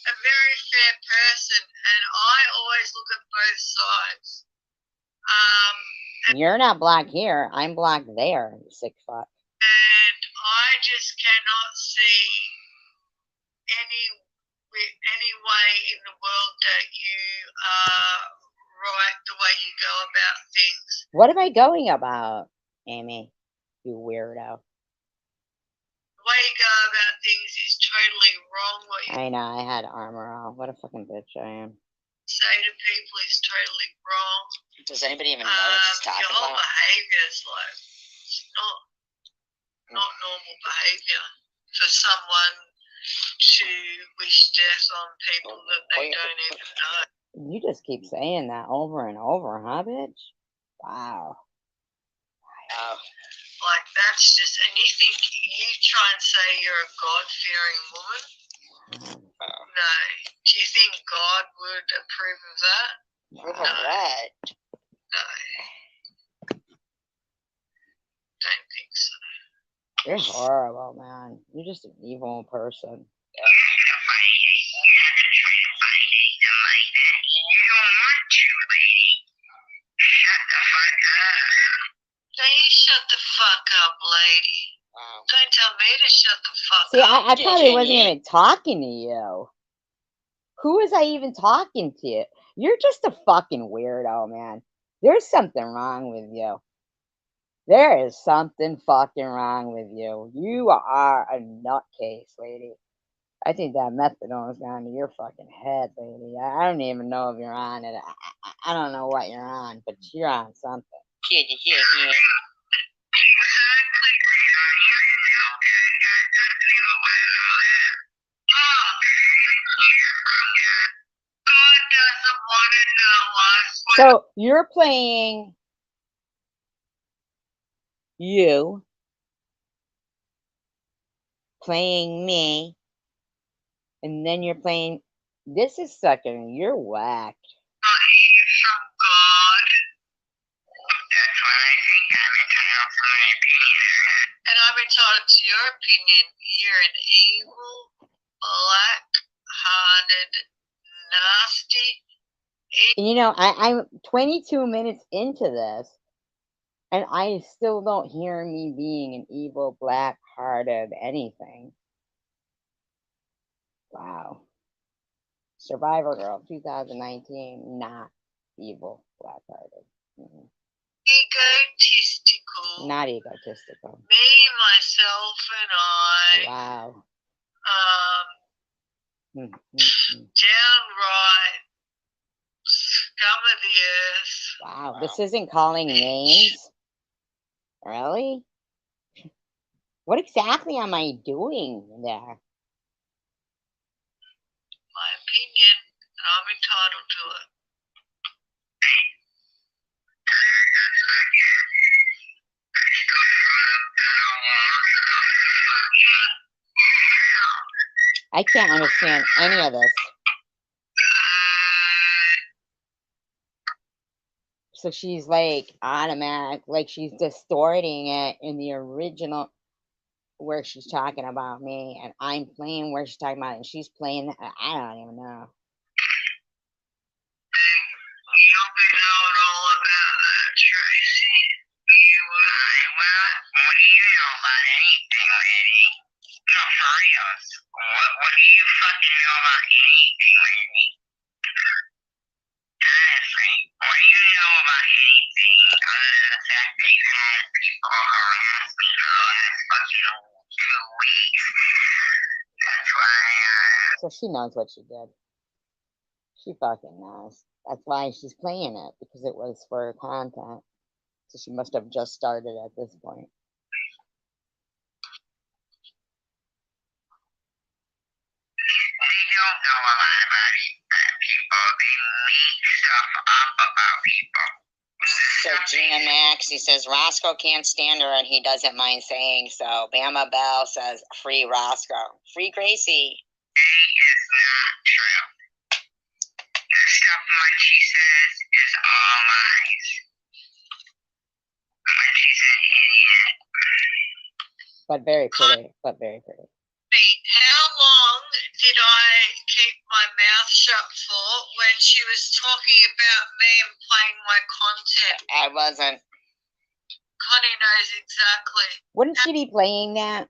A very fair person, and I always look at both sides. You're not black here. I'm black there, you sick fuck. And I just cannot see any way in the world that you are right the way you go about things. What am I going about, Amy? You weirdo. The way you go about things is totally wrong. What you I know, I had armor on. What a fucking bitch I am. say to people is totally wrong. Does anybody even know what she's talking Your whole about? behaviour is like it's not normal behaviour for someone to wish death on people that they don't even know. You just keep saying that over and over, huh, bitch? Wow. Oh, Like that's just, and you think you try and say you're a God-fearing woman? No. Do you think God would approve of that? prove of what? No. Don't think so. You're horrible, man. You're just an evil person. Don't you shut the fuck up, lady. Wow. Don't tell me to shut the fuck See, up. I probably wasn't even talking to you. Who was I even talking to? You're just a fucking weirdo, man. There's something wrong with you. There is something fucking wrong with you. You are a nutcase, lady. I think that methadone's gone to your fucking head, lady. I don't even know if you're on it. I don't know what you're on, but you're on something. God doesn't want to know us. So you're playing you, playing me, and then you're playing. This is sucking. You're whacked. From God. That's what I think. I'm entitled to my opinion. And I'm entitled to your opinion. You're an evil, black-hearted, nasty. You know, I'm 22 minutes into this, and I still don't hear me being an evil, black-hearted anything. Wow. Survivor Girl 2019, not evil, black-hearted. Egotistical. Not egotistical. Me, myself, and I. Wow. Downright scum of the earth. Wow. This isn't calling names? Really? What exactly am I doing there? My opinion, and I'm entitled to it. I can't understand any of this. So she's like automatic, like she's distorting it in the original where she's talking about me, and I'm playing where she's talking about it, and she's playing. I don't even know. You'll be knowing all about that, Tracy. You will. Well, what do you know about anything, lady? No, for real. What do you fucking know about anything, lady? Honestly, what do you know about anything other than the fact that you had people harass me for the last fucking 2 weeks? That's why, So she knows what she did. She fucking knows. That's why she's playing it, because it was for her content. So she must have just started at this point. they don't know a lot about people. They make stuff up about people. So Gina Maxey says Roscoe can't stand her and he doesn't mind saying so. Bama Bell says free Roscoe. Free Gracie. It is not true. The stuff Munchie says is all lies. Munchie's an idiot. But very pretty. But very pretty. How long did I keep my mouth shut for when she was talking about me and playing my content? I wasn't. Connie knows exactly. Wouldn't she be playing that?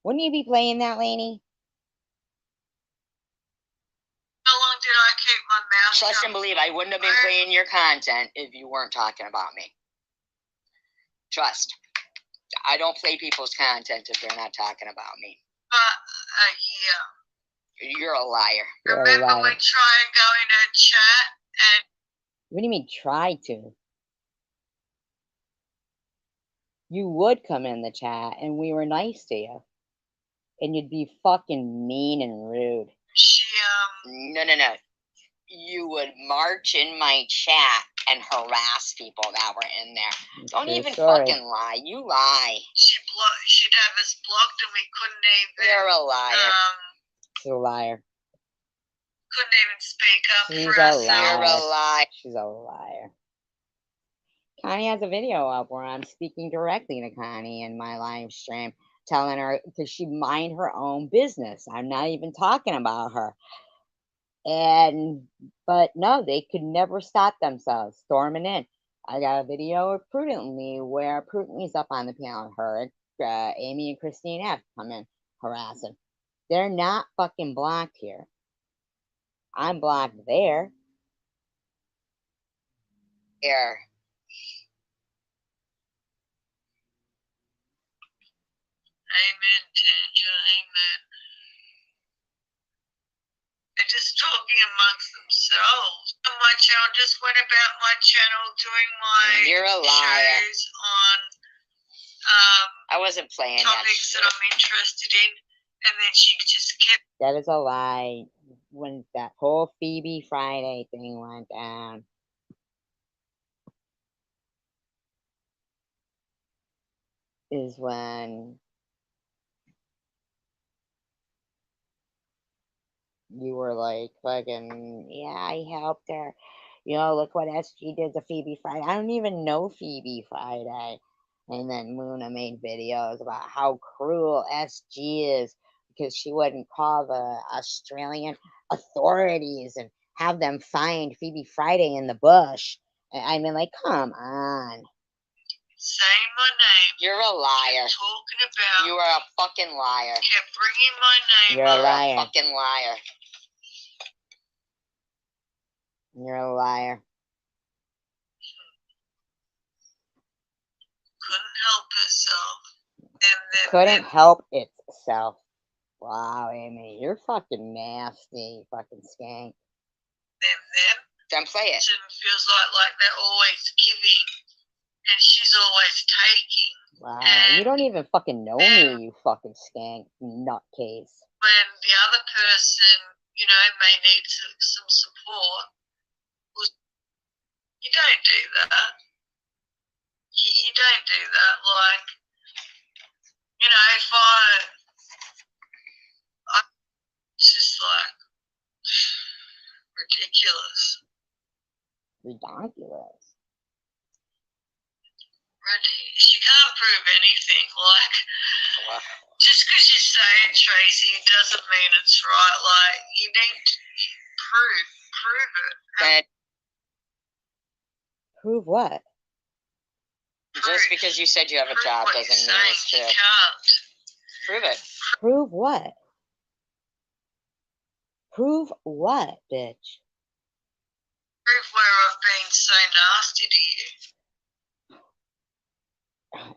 Wouldn't you be playing that, Lainey? How long did I keep my mouth Trust shut? and believe I wouldn't have been playing your content if you weren't talking about me. Trust. I don't play people's content if they're not talking about me. But yeah. You're a liar. You're a Remember liar. we tried going to chat and What do you mean try to? You would come in the chat and we were nice to you. And you'd be fucking mean and rude. she No. You would march in my chat and harass people that were in there. Don't True even story. fucking lie. You lie. she'd have us blocked and we couldn't even You're a liar. She's a liar. couldn't even speak up She's for a ourselves. You're a liar. She's a liar. Connie has a video up where I'm speaking directly to Connie in my live stream, telling her to she mind her own business. I'm not even talking about her. But no, they could never stop themselves storming in. I got a video of Prudently where Prudently's up on the panel. Her, Amy and Christine F come in harassing. They're not fucking blocked here. I'm blocked there. Here. Amen, Tanja, amen. They're just talking amongst themselves. On my channel, just went about my channel doing my You're a liar. shows on I wasn't playing that topics shit. that I'm interested in, and then she just kept That is a lie. When that whole Phoebe Friday thing went down, is when you were like, fucking, yeah, I helped her. You know, look what SG did to Phoebe Friday. I don't even know Phoebe Friday. And then Luna made videos about how cruel SG is because she wouldn't call the Australian authorities and have them find Phoebe Friday in the bush. I mean, like, come on. saying my name, You're a liar. kept talking about, You are a fucking liar. kept bringing my name You're a up. You're liar. a fucking liar. You're a liar. Couldn't help herself. And then Couldn't help itself. Wow, Amy, you're fucking nasty, fucking skank. then Then play it. it feels like they're always giving, and she's always taking. Wow, you don't even fucking know me, you fucking skank, nutcase. When the other person, you know, may need some support, well, you don't do that. You don't do that. Like, you know, if it's just like ridiculous. Ridiculous. She can't prove anything. Like, Wow. just because you say it, Tracy, doesn't mean it's right. Like, you need to prove it. Then Prove what? just because you said you have a Prove job what doesn't you're mean saying. it's You true. can't. Prove it. Prove what? Prove what, bitch? Prove where I've been so nasty to you.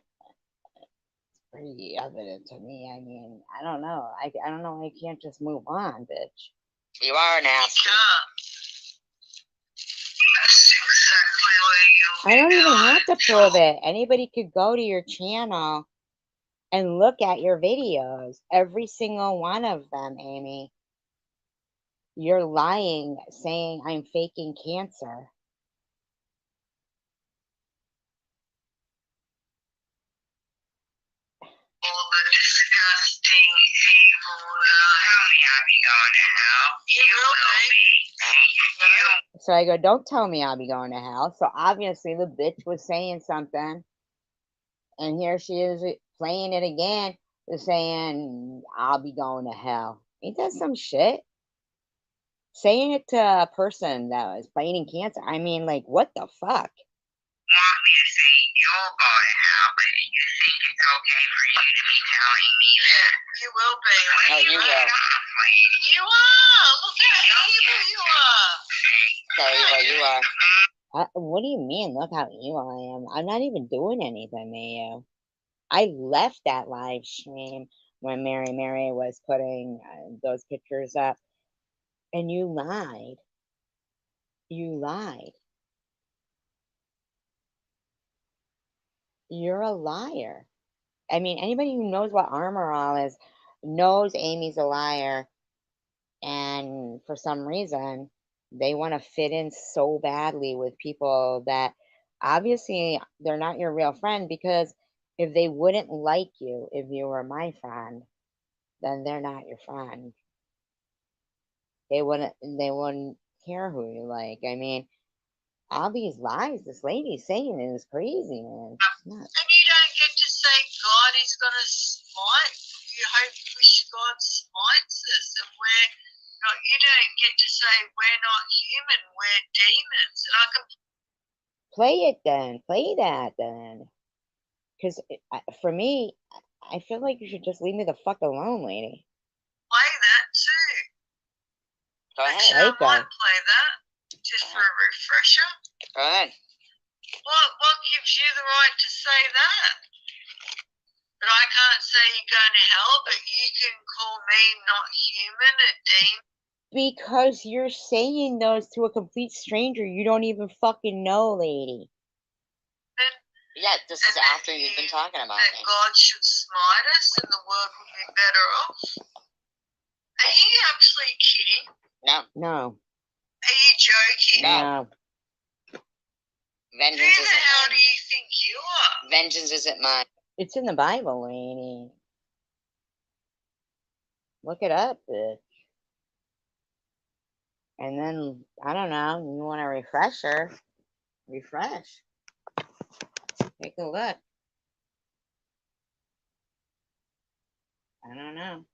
Pretty evident to me. I mean, I don't know. I don't know. I can't just move on, bitch. You are You nasty. can't. That's exactly where I you're don't even going. have to prove it. Anybody could go to your channel and look at your videos. Every single one of them, Amy. You're lying, saying I'm faking cancer. All the disgusting, evil, Tell me I'll be going to hell. you will be. So I go, don't tell me I'll be going to hell. So obviously the bitch was saying something. And here she is playing it again, saying I'll be going to hell. Ain't that some shit? Saying it to a person that was fighting cancer, I mean, like, what the fuck? Want me to say your body now, but you think it's okay for you to be telling me that? You will be. No, you will. You are. Look how evil you are. Sorry, but you are. What do you mean? Look how evil I am. I'm not even doing anything to you. I left that live stream when Mary was putting those pictures up, and you lied. You lied. You're a liar. I mean, anybody who knows what Armor All is knows Amy's a liar, and for some reason, they want to fit in so badly with people that obviously they're not your real friend, because if they wouldn't like you if you were my friend, then they're not your friend. They wouldn't care who you like. I mean, all these lies this lady's saying is crazy, man. It's nuts. And you don't get to say God is going to smite. You hope, wish God smites us, and we're not. You don't get to say we're not human. We're demons. And I can Play it then. Play that then. Because for me, I feel like you should just leave me the fuck alone, lady. play that too. Go ahead. Actually, I Right, though. might play that just for a refresher. Go ahead. What gives you the right to say that? But I can't say you're going to hell, but you can call me not human, a demon. Because you're saying those to a complete stranger you don't even fucking know, lady. Yeah, this is And after you've been talking about that me. God should smite us and the world would be better off. Are you actually kidding? No. No. Are you joking? No. No. Vengeance Who the isn't hell do mine. you think you are? Vengeance isn't mine. It's in the Bible, lady. Look it up, bitch. And then, I don't know, you want a refresher? Refresh. Take a look. I don't know.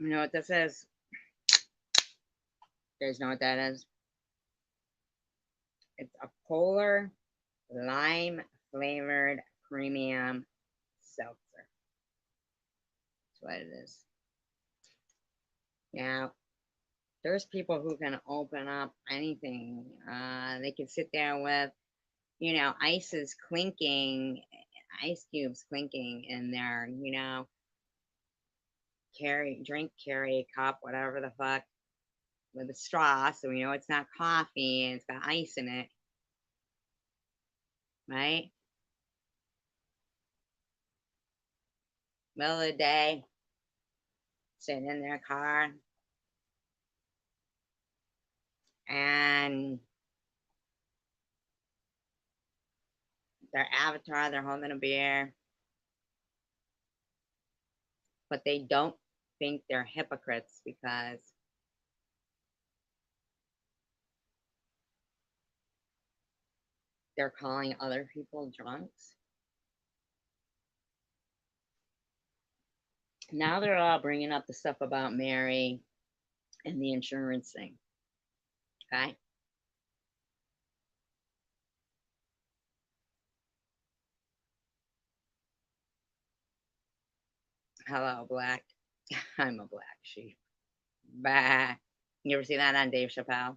You know what this is? You guys know what that is? It's a polar lime flavored premium seltzer. That's what it is. Now, there's people who can open up anything. They can sit there with, you know, ice cubes clinking in there, you know, carry a cup, whatever the fuck, with a straw, so we know it's not coffee and it's got ice in it, right? Middle of the day, sitting in their car, and their avatar, they're holding a beer, but they don't think they're hypocrites because they're calling other people drunks. Now they're all bringing up the stuff about Mary and the insurance thing. Okay. Hello, black. I'm a black sheep. Bah. You ever see that on Dave Chappelle?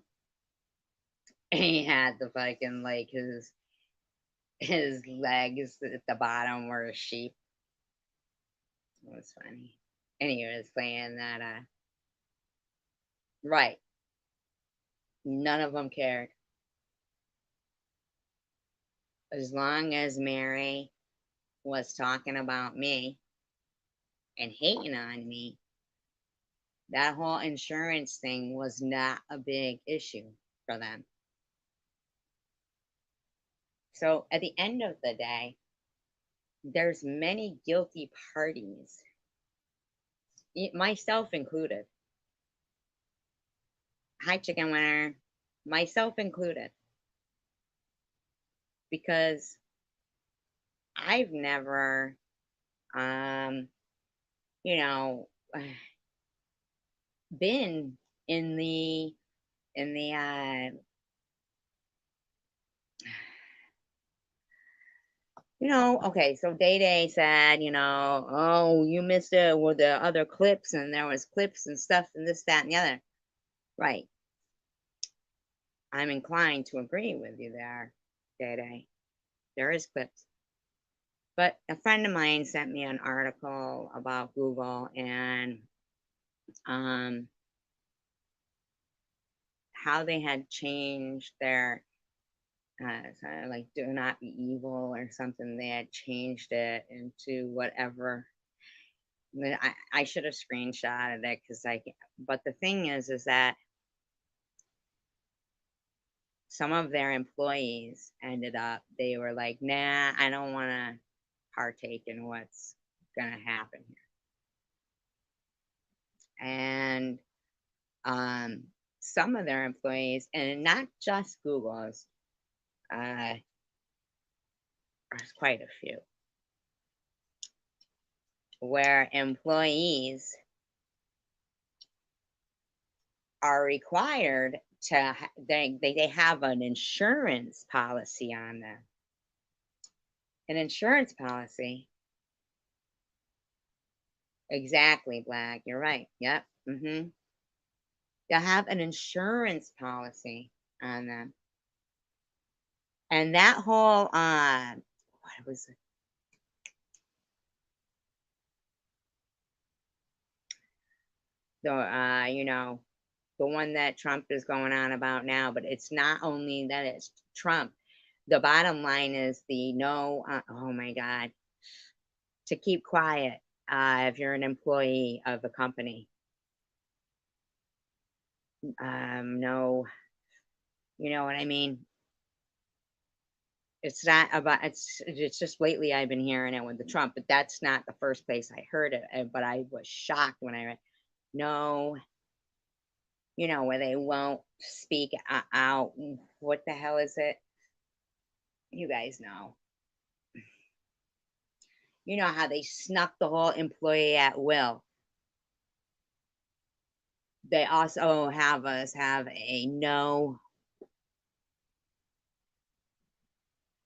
He had the fucking like his legs at the bottom were a sheep. It was funny. And he was playing that right. None of them cared. As long as Mary was talking about me and hating on me, that whole insurance thing was not a big issue for them. So at the end of the day, there's many guilty parties, myself included. Hi, chicken winner, myself included, because I've never, you know, been in the you know, okay, so Day Day said, you know, oh, you missed it with the other clips, and there was clips and stuff and this, that, and the other. Right. I'm inclined to agree with you there, Day Day. There is clips. But a friend of mine sent me an article about Google and how they had changed their like do not be evil or something. They had changed it into whatever. I should have screenshotted it because but the thing is that some of their employees ended up, they were like, nah, I don't want to partake in what's going to happen here. And some of their employees, and not just Google's, there's quite a few, where employees are required to, they have an insurance policy on them. An insurance policy. Exactly, Black. You're right. Yep. Mm-hmm. They'll have an insurance policy on them. And that whole what was it? The you know, the one that Trump is going on about now, but it's not only that it's Trump. The bottom line is the no, oh my God, to keep quiet if you're an employee of a company. No, you know what I mean? It's not about, it's just lately I've been hearing it with the Trump, but that's not the first place I heard it. But I was shocked when I read, no, you know, where they won't speak out. What the hell is it? You guys know. You know how they snuck the whole employee at will. they also have us have a no,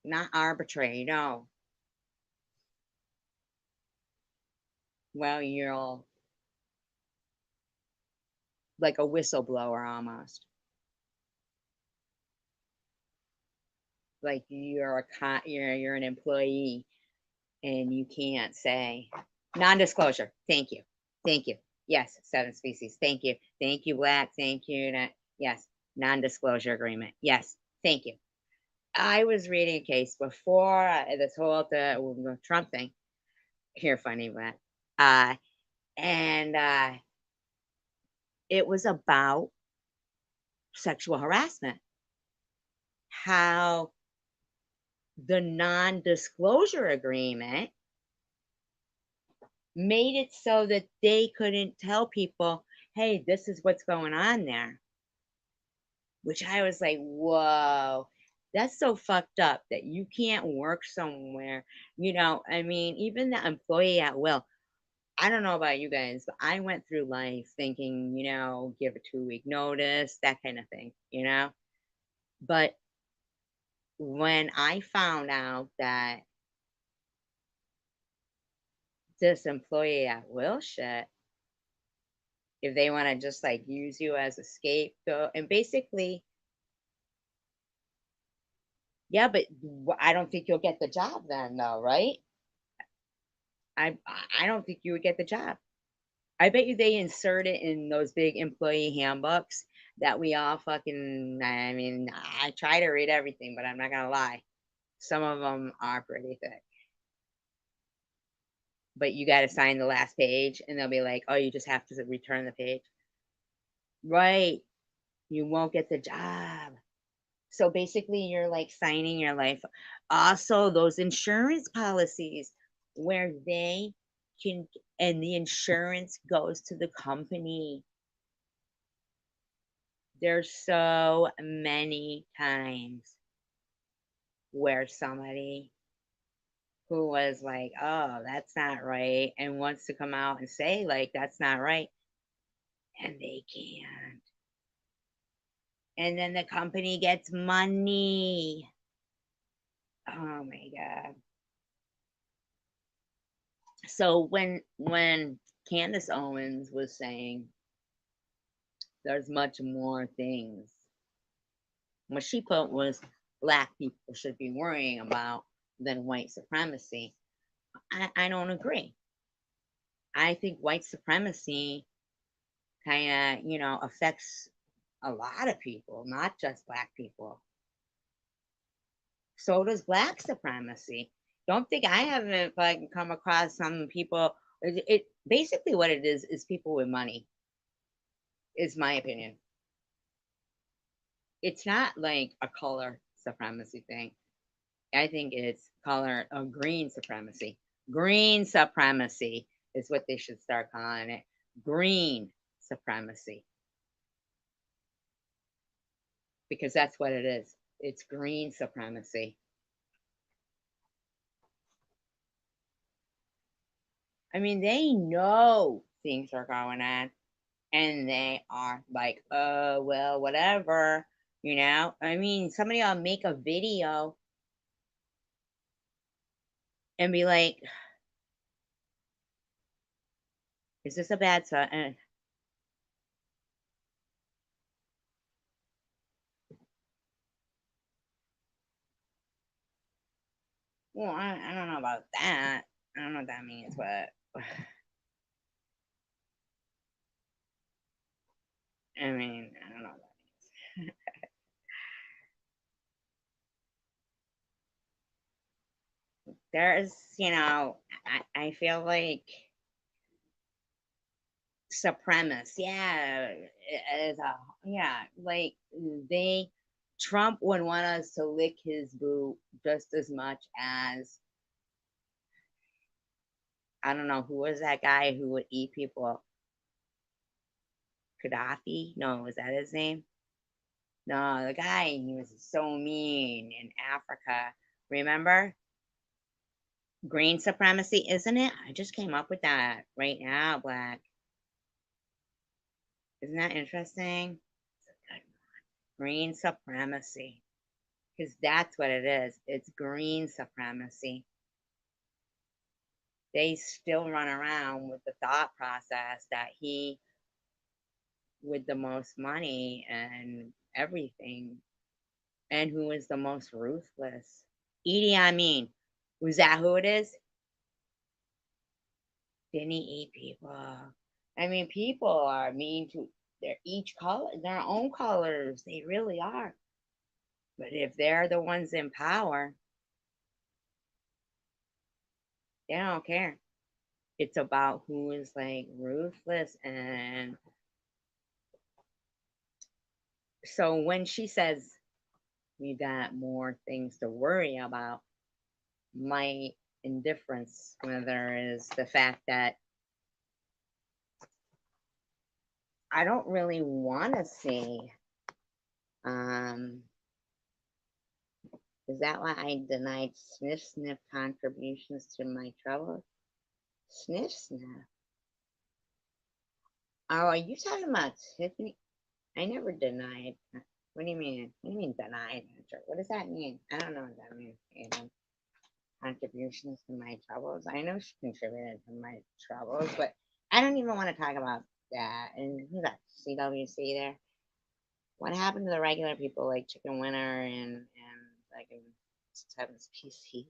not arbitrary, no. Well, you're like a whistleblower almost. Like you're an employee and you can't say non-disclosure. Thank you. Thank you. Yes, 7 species. Thank you. Thank you, Black. Thank you. Yes, non-disclosure agreement. Yes, thank you. I was reading a case before this whole the Trump thing. Here, funny, but and it was about sexual harassment. How the non-disclosure agreement made it so that they couldn't tell people, hey, this is what's going on there. Which I was like, whoa, that's so fucked up that you can't work somewhere. I mean, even the employee at will. I don't know about you guys, but I went through life thinking, give a 2-week notice, that kind of thing. But when I found out that this employee at will shit, if they want to just like use you as a scapegoat, and basically, yeah, but I don't think you'll get the job then, though, right? I don't think you would get the job. I bet you they insert it in those big employee handbooks that we all fucking. I mean, I try to read everything, but I'm not gonna lie, some of them are pretty thick. But you got to sign the last page, and they'll be like, "Oh, you just have to return the page." Right? You won't get the job. So basically, you're like signing your life. Also, those insurance policies where they can, and the insurance goes to the company. There's so many times where somebody who was like, oh, that's not right, and wants to come out and say, like, that's not right, and they can't. And then the company gets money. Oh my God. So when Candace Owens was saying there's much more things, what she put was Black people should be worrying about than white supremacy. I don't agree. I think white supremacy kind of, affects a lot of people, not just Black people. So does Black supremacy. Don't think I haven't like come across some people. It basically what it is people with money. Is my opinion. It's not like a color supremacy thing. I think it's color green supremacy. Green supremacy is what they should start calling it. Green supremacy. Because that's what it is. It's green supremacy. I mean, they know things are going on and they are like, oh, well, whatever. I mean, somebody will make a video and be like, is this a bad sign? Well, I don't know about that. I don't know what that means, but I mean, I don't know what that means. There's, I feel like supremacists, yeah, yeah, like Trump would want us to lick his boot just as much as, I don't know, who was that guy who would eat people? Gaddafi? No, was that his name? No, the guy, he was so mean in Africa. Remember? Green supremacy, isn't it? I just came up with that right now, Black. Isn't that interesting? It's a good one. Green supremacy. Because that's what it is. It's green supremacy. They still run around with the thought process that he, with the most money and everything, and who is the most ruthless. Idi Amin. Was that who it is? Didn't he eat people? I mean, people are mean to their each color, their own colors. They really are. But if they're the ones in power, they don't care. It's about who is like ruthless. And so when she says we got more things to worry about, my indifference whether is the fact that I don't really want to see. Is that why I denied sniff sniff contributions to my troubles? Sniff sniff. Oh, are you talking about Tiffany? I never denied. What do you mean? What do you mean denied? What does that mean? I don't know what that means. Contributions to my troubles. I know she contributed to my troubles, but I don't even want to talk about that. And who's that? CWC there? What happened to the regular people like Chicken Winner and like Seven's PC?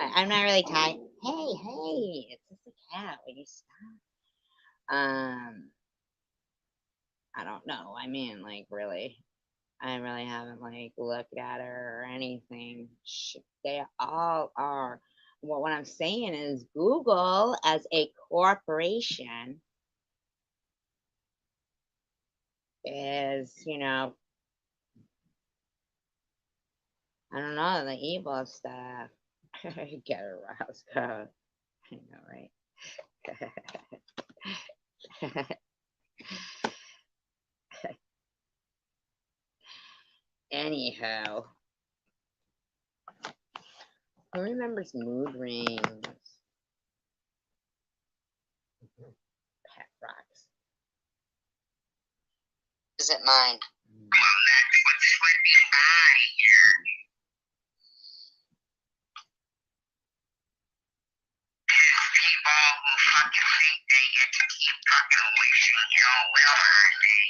I'm not really tired. Hey, it's just a cat. Will you stop? I don't know. I mean, like, really, I really haven't like looked at her or anything. They all are. Well, what I'm saying is, Google as a corporation is, I don't know, the evil stuff. Get a rouse code. I know, right? Anyhow, who remembers mood rings? Pet rocks. Is it mine? Well, that's what's slipping by here. People who fucking think they get to keep fucking wishing ill will on me.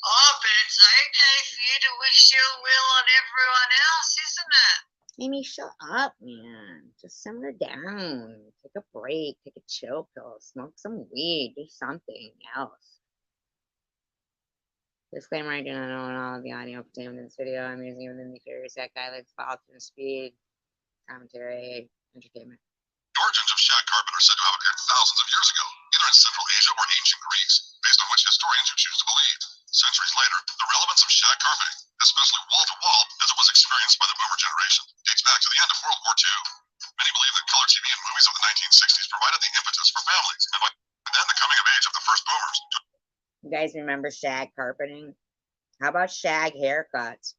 Oh, but it's okay for you to wish ill will on everyone else, isn't it? Amy, shut up, man. Just simmer down. Take a break. Take a chill pill. Smoke some weed. Do something else. Disclaimer, I do not own all of the audio contained in this video. I'm using it within the Curious Act guidelines, fault and speed, commentary, entertainment. The origins of shag carpet are said to have appeared thousands of years ago, either in Central Asia or ancient Greece, based on which historians who choose to believe. Centuries later, the relevance of shag carpeting, especially wall-to-wall, as it was experienced by the boomer generation, dates back to the end of World War II. Many believe that color TV and movies of the 1960s provided the impetus for families, and by then the coming of age of the first boomers. You guys remember shag carpeting? How about shag haircuts?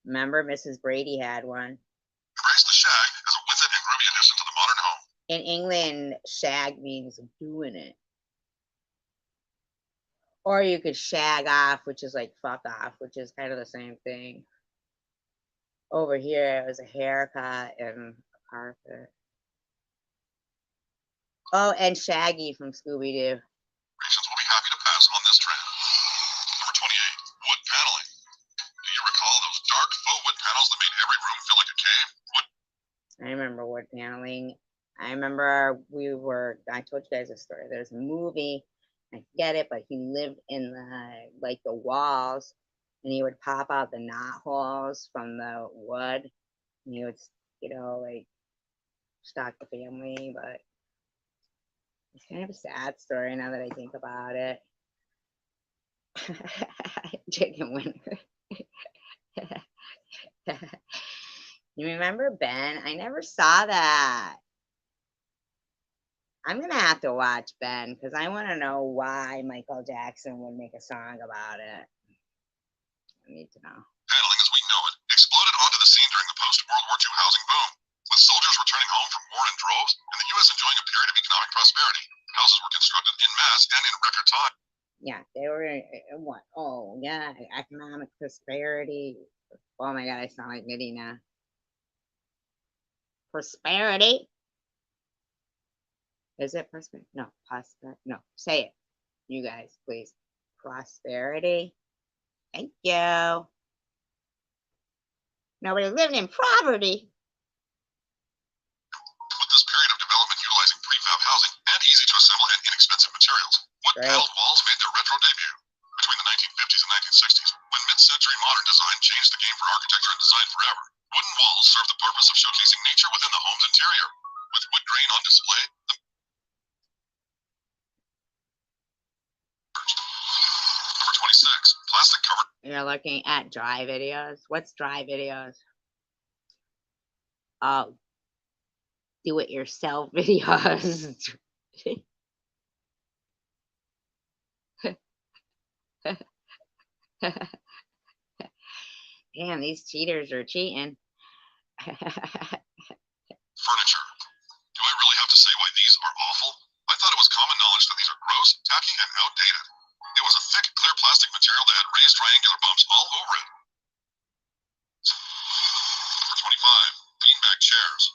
Remember Mrs. Brady had one? Embrace the shag as a with it and groovy addition to the modern home. In England, shag means doing it. Or you could shag off, which is like fuck off, which is kind of the same thing. Over here, it was a haircut and a carpet. Oh, and Shaggy from Scooby-Doo. Generations will be happy to pass on this trend. Number 28, wood paneling. Do you recall those dark faux wood panels that made every room feel like a cave? I remember wood paneling. I remember I told you guys a story. There's a movie, I forget it, but he lived in the walls, and he would pop out the knot holes from the wood, and he would, stalk the family, but it's kind of a sad story now that I think about it. Chicken Winner. You remember Ben? I never saw that. I'm going to have to watch Ben because I want to know why Michael Jackson would make a song about it. I need to know. Paneling as we know it exploded onto the scene during the post-World War II housing boom, with soldiers returning home from war in droves and the U.S. enjoying a period of economic prosperity. Houses were constructed in mass and in record time. Yeah, they were what? Oh, yeah, economic prosperity. Oh my god, I sound like Mitty now. Prosperity. Is it prosperity? No, prosper. No, say it, you guys, please. Prosperity. Thank you. Nobody living in poverty. With this period of development utilizing prefab housing and easy to assemble and inexpensive materials, wood Great. paneled walls made their retro debut. Between the 1950s and 1960s, when mid-century modern design changed the game for architecture and design forever, wooden walls served the purpose of showcasing nature within the home's interior. With wood grain on display, the Number 26, plastic covered. You're looking at dry videos. What's dry videos? Oh, do it yourself videos. Damn, these cheaters are cheating. Furniture. Do I really have to say why these are awful? I thought it was common knowledge that these are gross, tacky, and outdated. It was a thick, clear plastic material that had raised triangular bumps all over it. Number 25, beanbag chairs.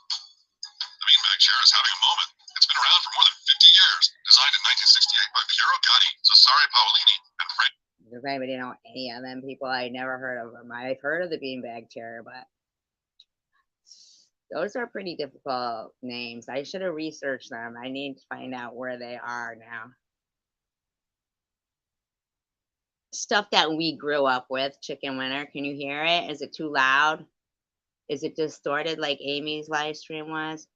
The beanbag chair is having a moment. It's been around for more than 50 years. Designed in 1968 by Piero Gatti, Cesare Paolini, and Frank. Does anybody know any of them people? I never heard of them. I've heard of the beanbag chair, but those are pretty difficult names. I should have researched them. I need to find out where they are now. Stuff that we grew up with, Chicken Winter. Can you hear it? Is it too loud? Is it distorted like Amy's live stream was?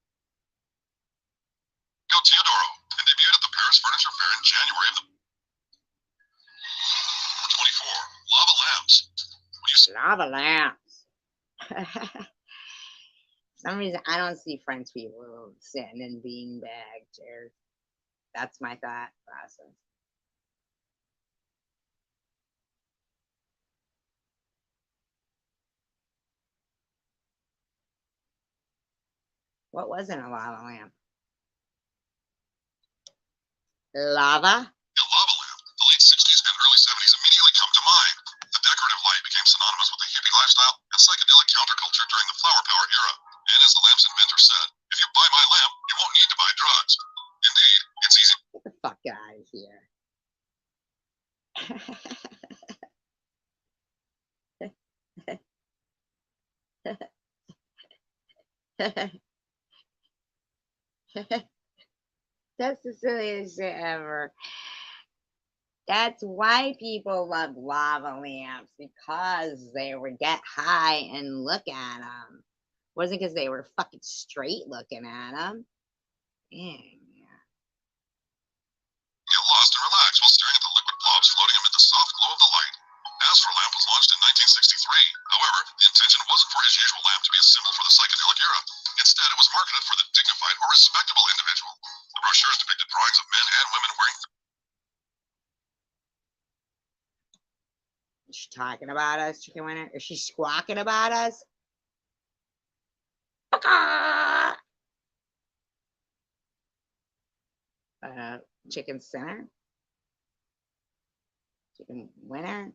Teodoro, and debuted at the Paris Furniture Fair in January of the. Number 24, lava lamps. When you Lava lamps. For some reason, I don't see French people sitting in beanbag chairs. That's my thought process. What wasn't a lava lamp? Lava? A lava lamp, the late 60s and early 70s immediately come to mind. The decorative light became synonymous with the hippie lifestyle and psychedelic counterculture during the flower power era. And as the lamp's inventor said, if you buy my lamp, you won't need to buy drugs. Indeed, it's easy. Get the fuck out of here. That's the silliest shit ever. That's why people love lava lamps, because they would get high and look at them. Wasn't because they were fucking straight looking at them. Yeah. Get lost and relax while staring at the liquid blobs floating amid the soft glow of the light. Astro Lamp was launched in 1963. However, the intention wasn't for his usual lamp to be a symbol for the psychedelic era. Instead, it was marketed for the dignified or respectable individual. The brochures depicted drawings of men and women wearing. Is she talking about us, Chicken Winter? Is she squawking about us? Chicken Center? Chicken Winter?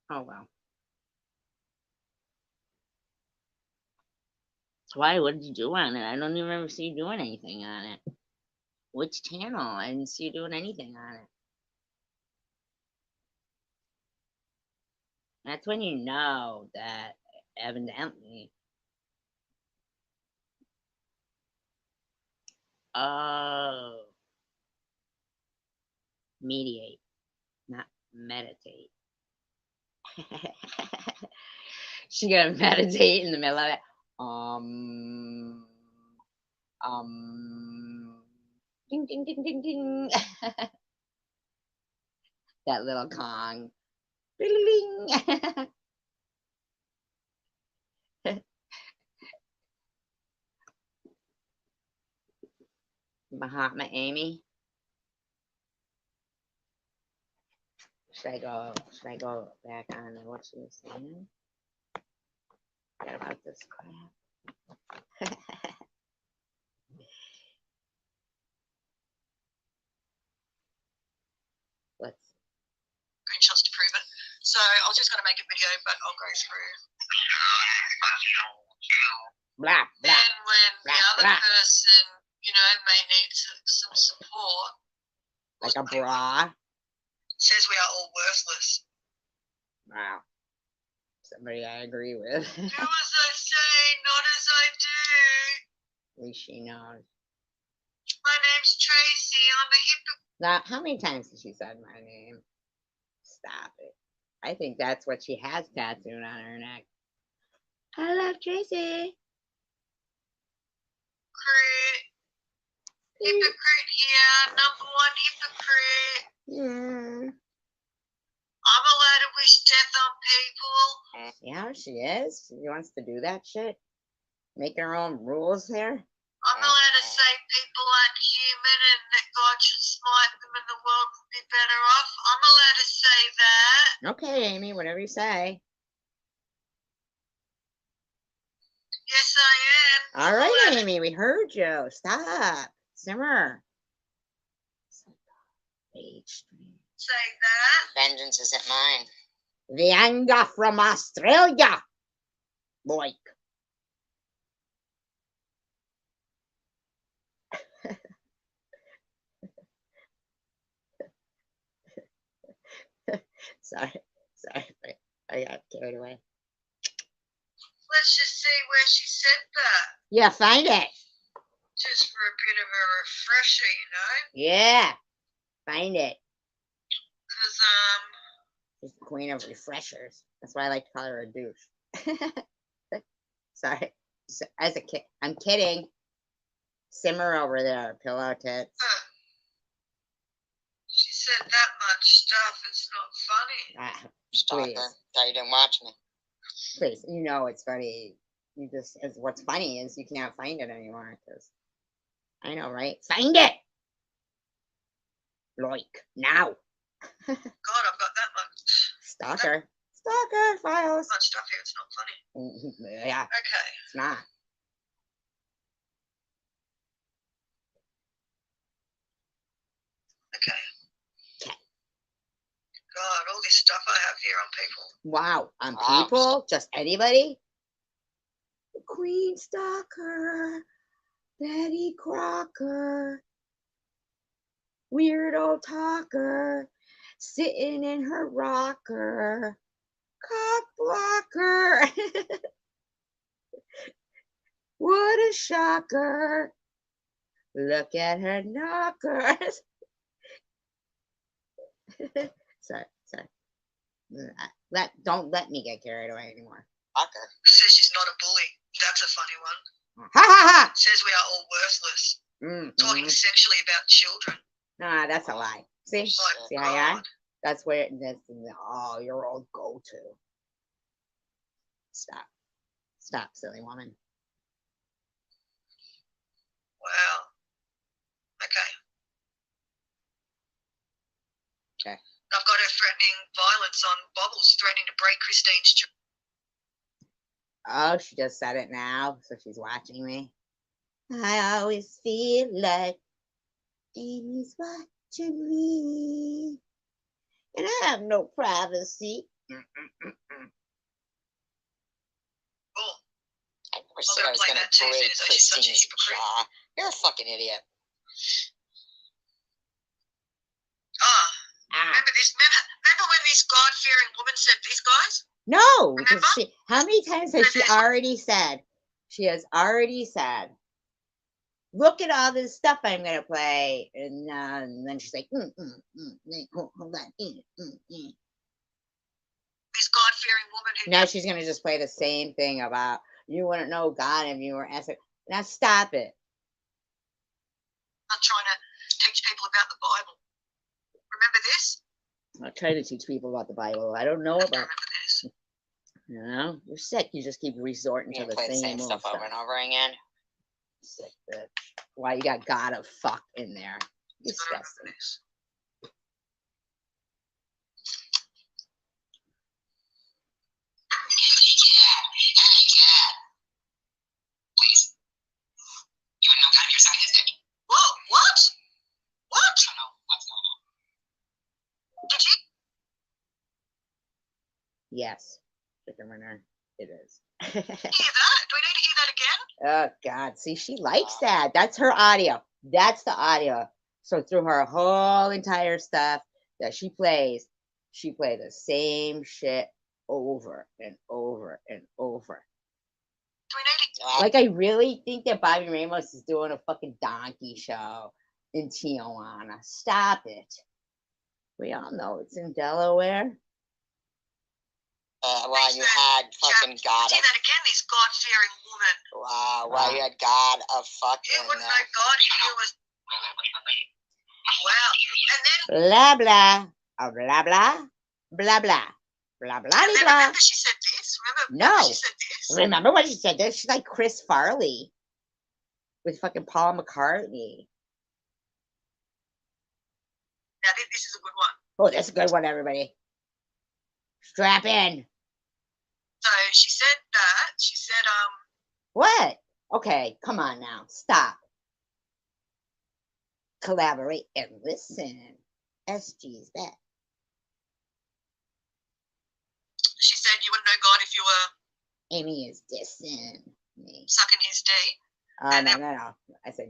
Oh, well. Why? What did you do on it? I don't even remember see you doing anything on it. Which channel? I didn't see you doing anything on it. That's when you know that evidently. Oh. Mediate, not meditate. She gonna meditate in the middle of it. Ding, ding, ding, ding, ding. That little Kong. Ding. Mahatma Amy. Should I go back on to what she was saying? Forget about this crap. Let's Screenshots to prove it. So I was just going to make a video, but I'll go through. blah blah. Then when the blah, other blah. person, you know, may need some support, Like a bra. says we are all worthless. Wow. Somebody I agree with. Do as I say, not as I do. At least she knows. My name's Tracy. I'm a hypocrite. Now, how many times has she said my name? Stop it. I think that's what she has tattooed on her neck. I love Tracy. Hypocrite here. Number one hypocrite. Yeah. I'm allowed to wish death on people. See how she is? She wants to do that shit? Make her own rules here? I'm allowed to say people aren't human and that God should smite them and the world would be better off. I'm allowed to say that. Okay, Amy, whatever you say. Yes, I am. All I'm right, allowed to Amy, we heard you. Stop. Simmer. Page 3. say that. Vengeance isn't mine. The anger from Australia. Boy. Sorry, but I got carried away. Let's just see where she said that. Yeah, find it. Just for a bit of a refresher, you know? Yeah, find it. Because, She's the queen of refreshers. That's why I like to call her a douche. Sorry. As a kid, I'm kidding. Simmer over there, pillow tits. she said that much stuff, it's not funny. Ah, Stalker. please, Thought you didn't watch me. please. You know it's funny. You just, what's funny is you can't find it anymore. Cause I know, right? Find it. Like now. God, I've got that much Stalker. Stalker files. stuff here, it's not funny. Yeah, Okay. it's not. Okay. Okay. God, all this stuff I have here on people. Wow, on Wow. people, just anybody. The Queen Stalker, Betty Crocker, weirdo talker, sitting in her rocker, cock blocker. What a shocker! Look at her knockers. sorry. Don't let me get carried away anymore. Fucker. Says she's not a bully. That's a funny one. Ha ha Says we are all worthless. ha! Talking sexually about children. Nah, that's a lie. See? My See how you are? God. That's where your old go-to. Stop, silly woman. Wow. Okay. Okay. I've got her threatening violence on Bobbles, threatening to break Christine's jaw. Oh, she just said it now, so she's watching me. I always feel like Amy's watching me, and I have no privacy. Oh, I never said I was play gonna that too, break seeing as though she's such a Christine's hypocrite. jaw. You're a fucking idiot. Remember this? Remember when this God-fearing woman said this, guys? No, because Remember? how many times has she already said? She has already said, look at all this stuff I'm going to play. And then she's like, hold on. This God-fearing woman who Now she's going to just play the same thing about, you wouldn't know God if you were asking. Now stop it. not trying to teach people about the Bible. Remember this? I try to teach people about the Bible. I don't know I don't about, remember this. you know, you're sick. You just keep resorting You to the play the same same old stuff stuff. over and over again. Sick bitch. Why you got God of fuck in there? I don't remember Disgusting. this. Did you? Yes, chicken winner. It is. Hear that? Do we need to hear that again? Oh God! See, she likes that. That's her audio. That's the audio. So through her whole entire stuff that she plays the same shit over and over and over. Do we need to? Like, I really think that Bobby Ramos is doing a fucking donkey show in Tijuana. Stop it. We all know it's in Delaware. Well, you had fucking God Say of. that again, this God-fearing woman. Wow, well, you had God of fuck You in wouldn't there. know God if you was. Wow. And then, Blah, blah. Oh, blah, blah. Blah, blah. Blah, blah, and then blah. remember she said this? Remember No. she said this? Remember when she said this? She's like Chris Farley with fucking Paul McCartney. Now, this is a good one. Oh, that's a good one, everybody. Strap in. So she said that. She said, What? Okay, come on now. Stop. Collaborate and listen. SG's back. she said you wouldn't know God if you were Amy is dissing me. sucking his D. No, no, no. I said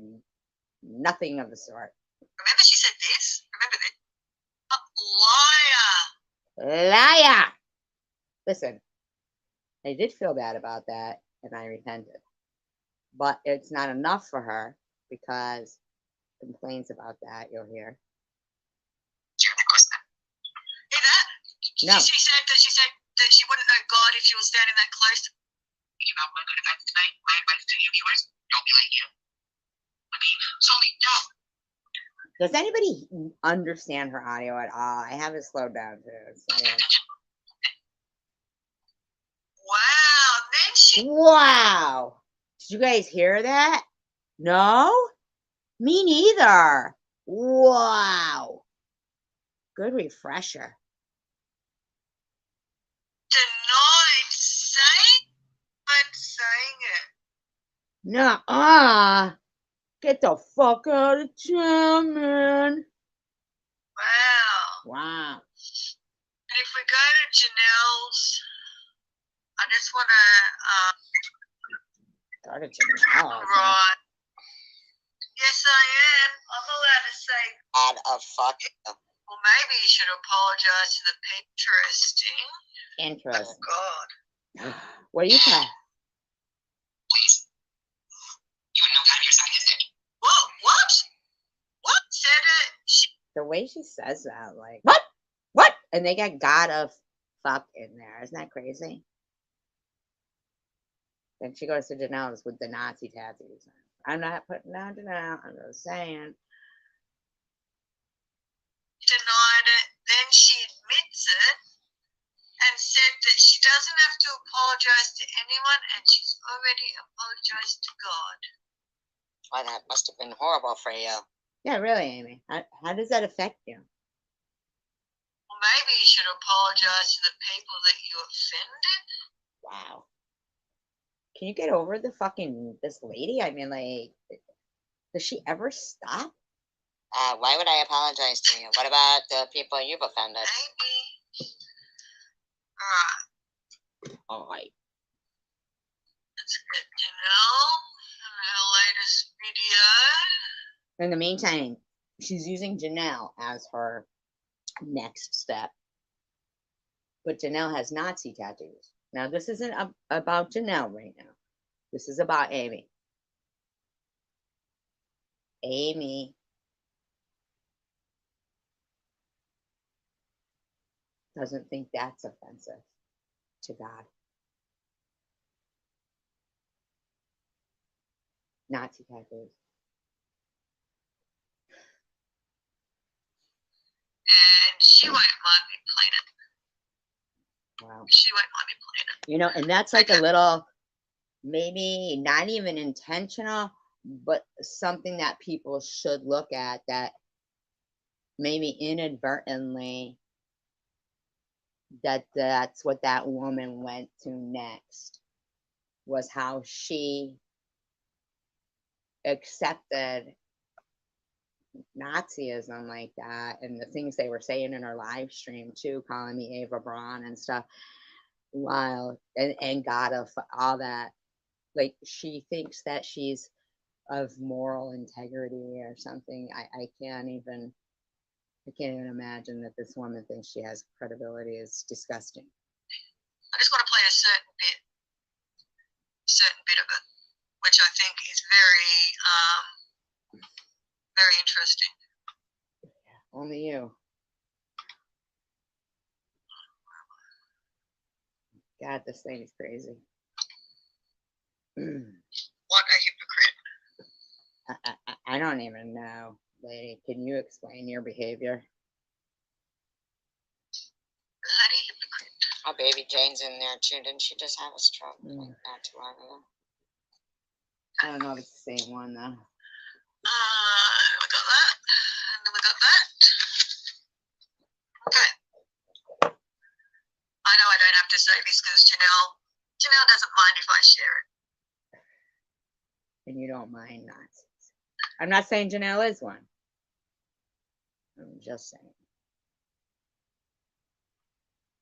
nothing of the sort. Remember she said this? Remember this? Liar. Liar! Listen, I did feel bad about that, and I repented. But it's not enough for her, because complaints about that, you'll hear. Hear that? No. She said that she wouldn't know God if she was standing that close. Thinking about my good advice tonight. My advice to you viewers: don't be like you. I mean, solely no. Does anybody understand her audio at all? I have it slowed down too. So, yeah. Wow. Then she. Wow! Did you guys hear that? No? Me neither. Wow. Good refresher. Denied saying it. Nuh-uh. Get the fuck out of town, man. Wow. Wow. And if we go to Janelle's, I just want to, Go to Janelle. right. Yes, I am. I'm allowed to say, God of fuck. well, maybe you should apologize to the interesting. Oh, Interesting. God. What are you talking? Please. You would know God if you're sucking his dick. What? What? What? Said it. The way she says that, like, what? What? And they got God of fuck in there. Isn't that crazy? Then she goes to Janelle's with the Nazi tattoos. I'm not putting down Janelle. I'm just saying. Denied it. Then she admits it and said that she doesn't have to apologize to anyone and she's already apologized to God. Why, that must have been horrible for you. Yeah, really, Amy. How does that affect you? Well, maybe you should apologize to the people that you offended. Wow. Can you get over this lady? I mean, like, does she ever stop? Why would I apologize to you? What about the people you've offended? Maybe. Alright. All right. That's good to know. Her latest video. In the meantime, she's using Janelle as her next step. But Janelle has Nazi tattoos. Now, this isn't about Janelle right now. This is about Amy. Amy doesn't think that's offensive to God. Nazi tattoos. And she won't mind me playing it. Wow. She won't mind me playing it. You know, and that's like a little, maybe not even intentional, but something that people should look at, that maybe inadvertently that's what that woman went to next, was how she accepted Nazism like that, and the things they were saying in her live stream too, calling me Ava Braun and stuff, while and God of all that. Like she thinks that she's of moral integrity or something. I can't even imagine that this woman thinks she has credibility. Is disgusting. I just want to play a certain bit of it, which I think is very interesting. Only you. God, this thing is crazy. What a hypocrite. I don't even know, lady. Can you explain your behavior? Bloody hypocrite. Oh, baby Jane's in there too. Didn't she just have a stroke not too long ago? I don't know if it's the same one though. We got that. And then we got that. Okay. I know I don't have to say this because Janelle doesn't mind if I share it. And you don't mind Nazis. I'm not saying Janelle is one. I'm just saying.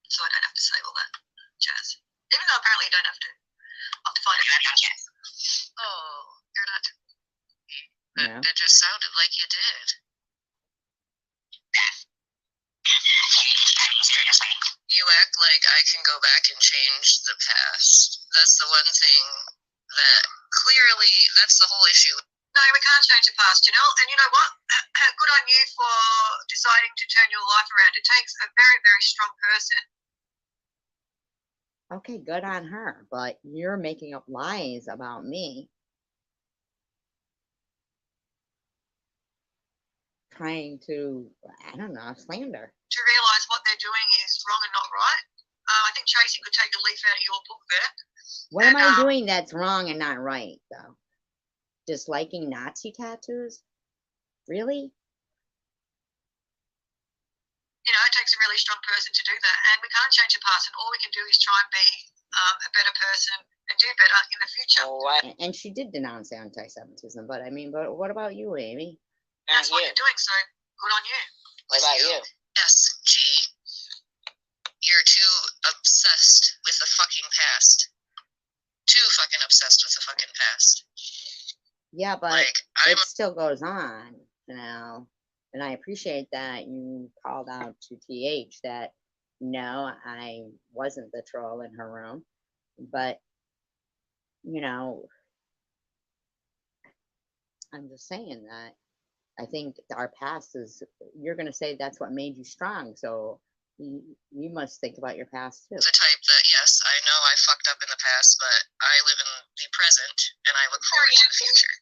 So I don't have to say all that jazz. Even though apparently you don't have to. I'll have to find it. Yes. Oh, you're not. No. It just sounded like you did. Seriously. You act like I can go back and change the past. That's the one thing that clearly, that's the whole issue. No, we can't change the past, Janelle. And you know what? Good on you for deciding to turn your life around. It takes a very, very strong person. Okay, good on her. But you're making up lies about me. Trying to, I don't know, slander. To realise what they're doing is wrong and not right. I think Tracy could take a leaf out of your book there. What am I doing that's wrong and not right, though? Just liking Nazi tattoos? Really? You know, it takes a really strong person to do that. And we can't change the past, and all we can do is try and be a better person and do better in the future. What? And she did denounce anti-Semitism, but I mean, but what about you, Amy? That's what you're doing, so good on you. What about you? SG, you're too obsessed with the fucking past. Too fucking obsessed with the fucking past. Yeah, but Like, it still goes on, you know. And I appreciate that you called out to TH that no, I wasn't the troll in her room, but you know, I'm just saying that I think our past is, you're going to say that's what made you strong. So you must think about your past too. The type that, yes, I know I fucked up in the past, but I live in the present and I look forward to the future.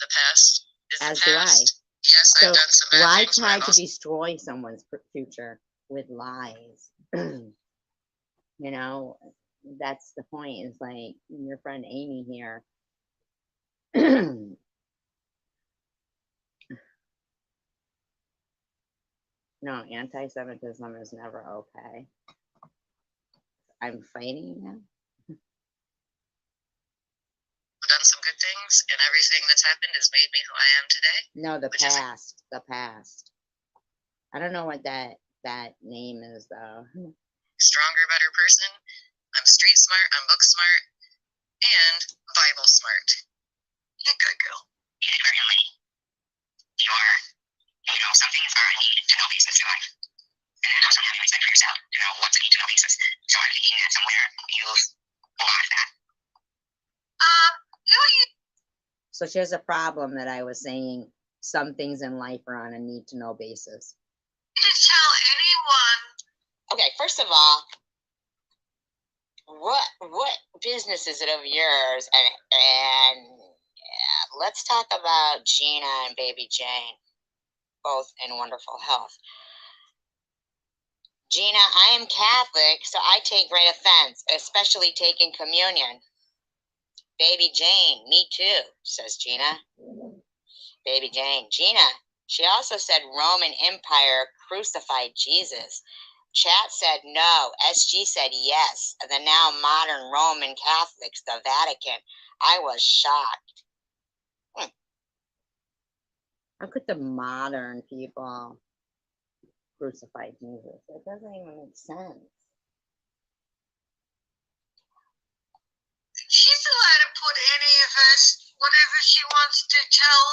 The past is As the do I. past. Yes, So I've done some bad why things. try but to also- destroy someone's future with lies? You know, that's the point. Is like your friend Amy here. No, anti-Semitism is never okay. I'm fighting you. done some good things, and everything that's happened has made me who I am today. No, the Which is- past. The past. I don't know what that name is though. Stronger, better person. I'm street smart, I'm book smart, and Bible smart. You're good, girl. Inadvertently, you know something is our need to know basis in life. And also having respect for yourself to know what's a need to know basis. So I'm thinking that somewhere you've lost that. Who are you? So she has a problem that I was saying some things in life are on a need to know basis. To tell anyone. Okay, first of all, what business is it of yours? And yeah, let's talk about Gina and baby Jane, both in wonderful health. Gina, I am Catholic, so I take great offense, especially taking communion. Baby Jane, me too, says Gina. Baby Jane, Gina, she also said Roman Empire crucified Jesus. Chat said no. SG said yes. The now modern Roman Catholics, the Vatican. I was shocked. How could the modern people crucify Jesus? It doesn't even make sense. She's allowed to put any of her whatever she wants to tell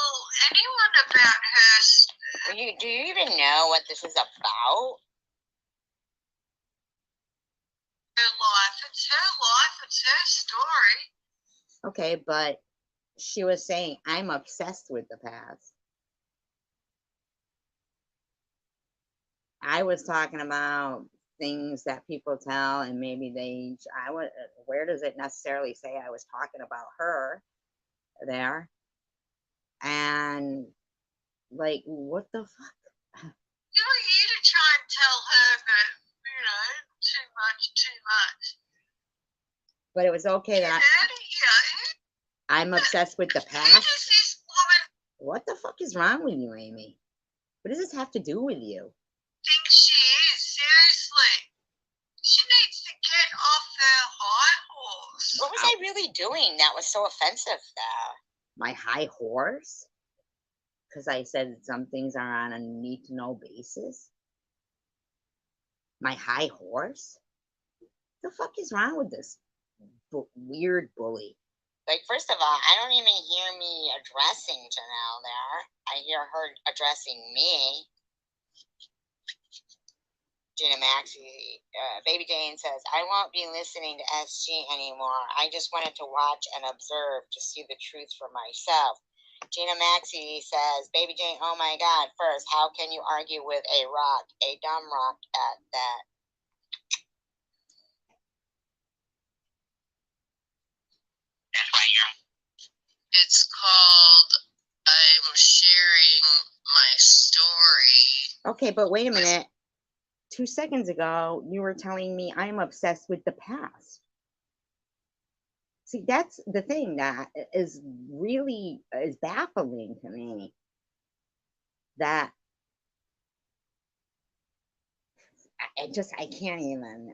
anyone about her. Do you even know what this is about? Her life. It's her life. It's her story. Okay, but she was saying, I'm obsessed with the past. I was talking about things that people tell, and maybe where does it necessarily say I was talking about her there? And like, what the fuck? Who are you to try and tell her that, too much? But it was okay Get that out of here. I'm obsessed with the Who past. does this woman What the fuck is wrong with you, Amy? What does this have to do with you? think she is? Seriously. She needs to get off her high horse. What was I really doing that was so offensive there? My high horse? Because I said some things are on a need to know basis. My high horse? The fuck is wrong with this weird bully? Like, first of all, I don't even hear me addressing Janelle there. I hear her addressing me. Gina Maxey, Baby Jane says, I won't be listening to SG anymore. I just wanted to watch and observe to see the truth for myself. Gina Maxey says, Baby Jane, oh my God, first, how can you argue with a rock, a dumb rock at that? It's called I'm sharing my story. Okay, but wait a minute. 2 seconds ago, you were telling me I'm obsessed with the past. See, that's the thing that is really is baffling to me. That I can't even.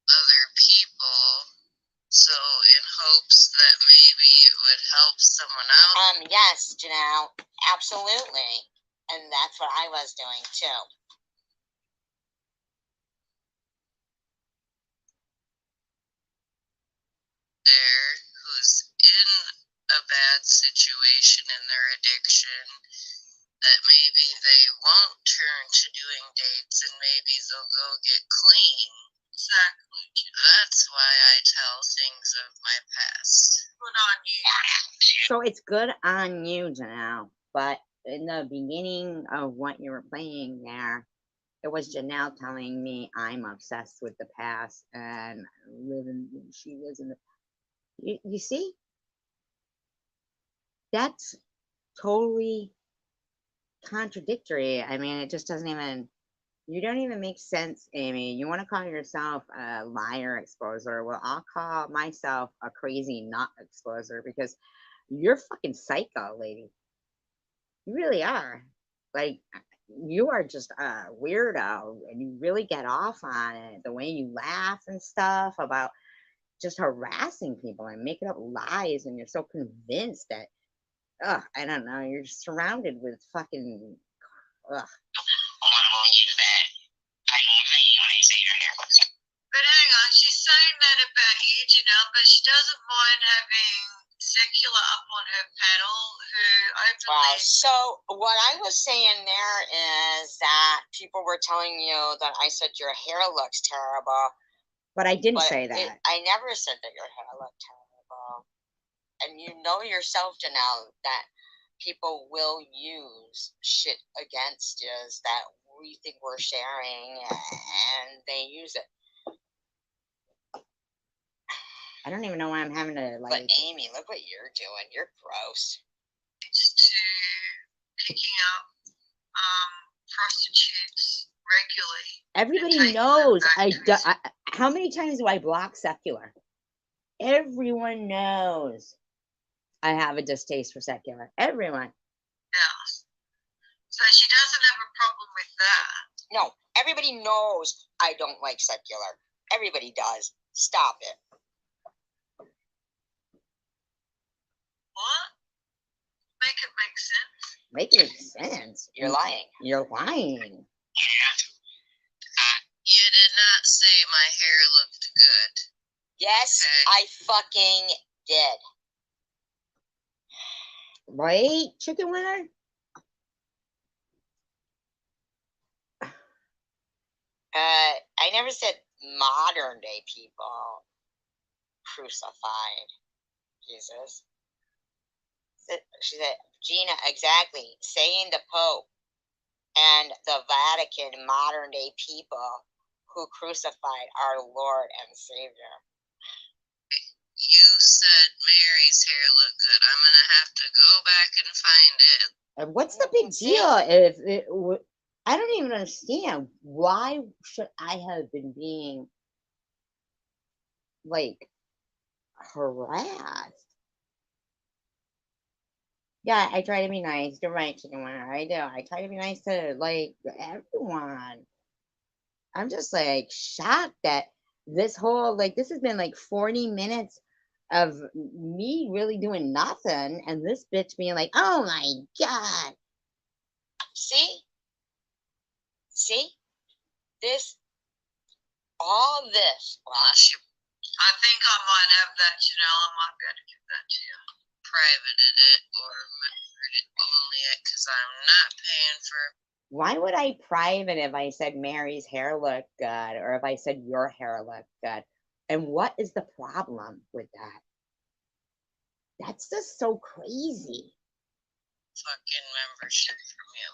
Other people, so in hopes that maybe it would help someone else. Yes, Janelle, absolutely. And that's what I was doing too. There who's in a bad situation in their addiction, that maybe they won't turn to doing dates and maybe they'll go get clean. Exactly. That's why I tell things of my past. Good on you. So it's good on you, Janelle. But in the beginning of what you were playing there, it was Janelle telling me I'm obsessed with the past and she lives in the. You see? That's totally contradictory. I mean, it just doesn't even. You don't even make sense, Amy. You want to call yourself a liar exposer? Well, I'll call myself a crazy nut exposer because you're fucking psycho, lady. You really are. Like, you are just a weirdo and you really get off on it. The way you laugh and stuff about just harassing people and making up lies, and you're so convinced that, I don't know, you're just surrounded with fucking, But hang on, she's saying that about you, Janelle, but she doesn't mind having secular up on her panel who Wow. openly. So what I was saying there is that people were telling you that I said your hair looks terrible. but I didn't But say that. I never said that your hair looked terrible. And you know yourself, Janelle, that people will use shit against us that we think we're sharing, and they use it. I don't even know why I'm having to, like. But Amy, look what you're doing. You're gross. It's to picking up prostitutes regularly. Everybody knows how many times do I block secular? Everyone knows I have a distaste for secular. Everyone. Yes. So she doesn't have a problem with that. No, everybody knows I don't like secular. Everybody does. Stop it. What? Make it make sense. Make any sense. You're lying. You're lying. You did not say my hair looked good. Yes, Okay. I fucking did. Right, chicken winner? I never said modern day people crucified Jesus. She said, Gina, exactly. Saying the Pope and the Vatican, modern day people who crucified our Lord and Savior. You said Mary's hair looked good. I'm gonna have to go back and find it. And what's the big deal if it I don't even understand. Why should I have been being like harassed? Yeah, I try to be nice. You're right, chicken winner. I do. I try to be nice to like everyone. I'm just like shocked that this whole like this has been like 40 minutes of me really doing nothing and this bitch being like, oh my god. See? This, all this. Unless you, I think I might have that, I might be able to give that to you. Privated it or remembered it only because I'm not paying for. Why would I private if I said Mary's hair looked good or if I said your hair looked good? And what is the problem with that? That's just so crazy. Fucking membership from you.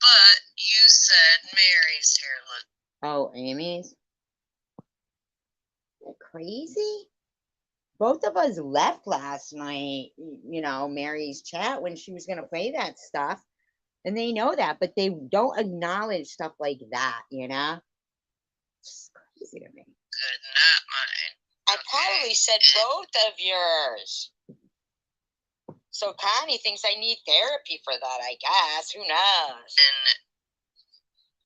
But you said Mary's hair looked. Oh, Amy's? Isn't that crazy? Both of us left last night, Mary's chat when she was going to play that stuff. And they know that, but they don't acknowledge stuff like that, It's crazy to me. Good, not mine. I probably said both of yours. So Connie thinks I need therapy for that, I guess. Who knows? And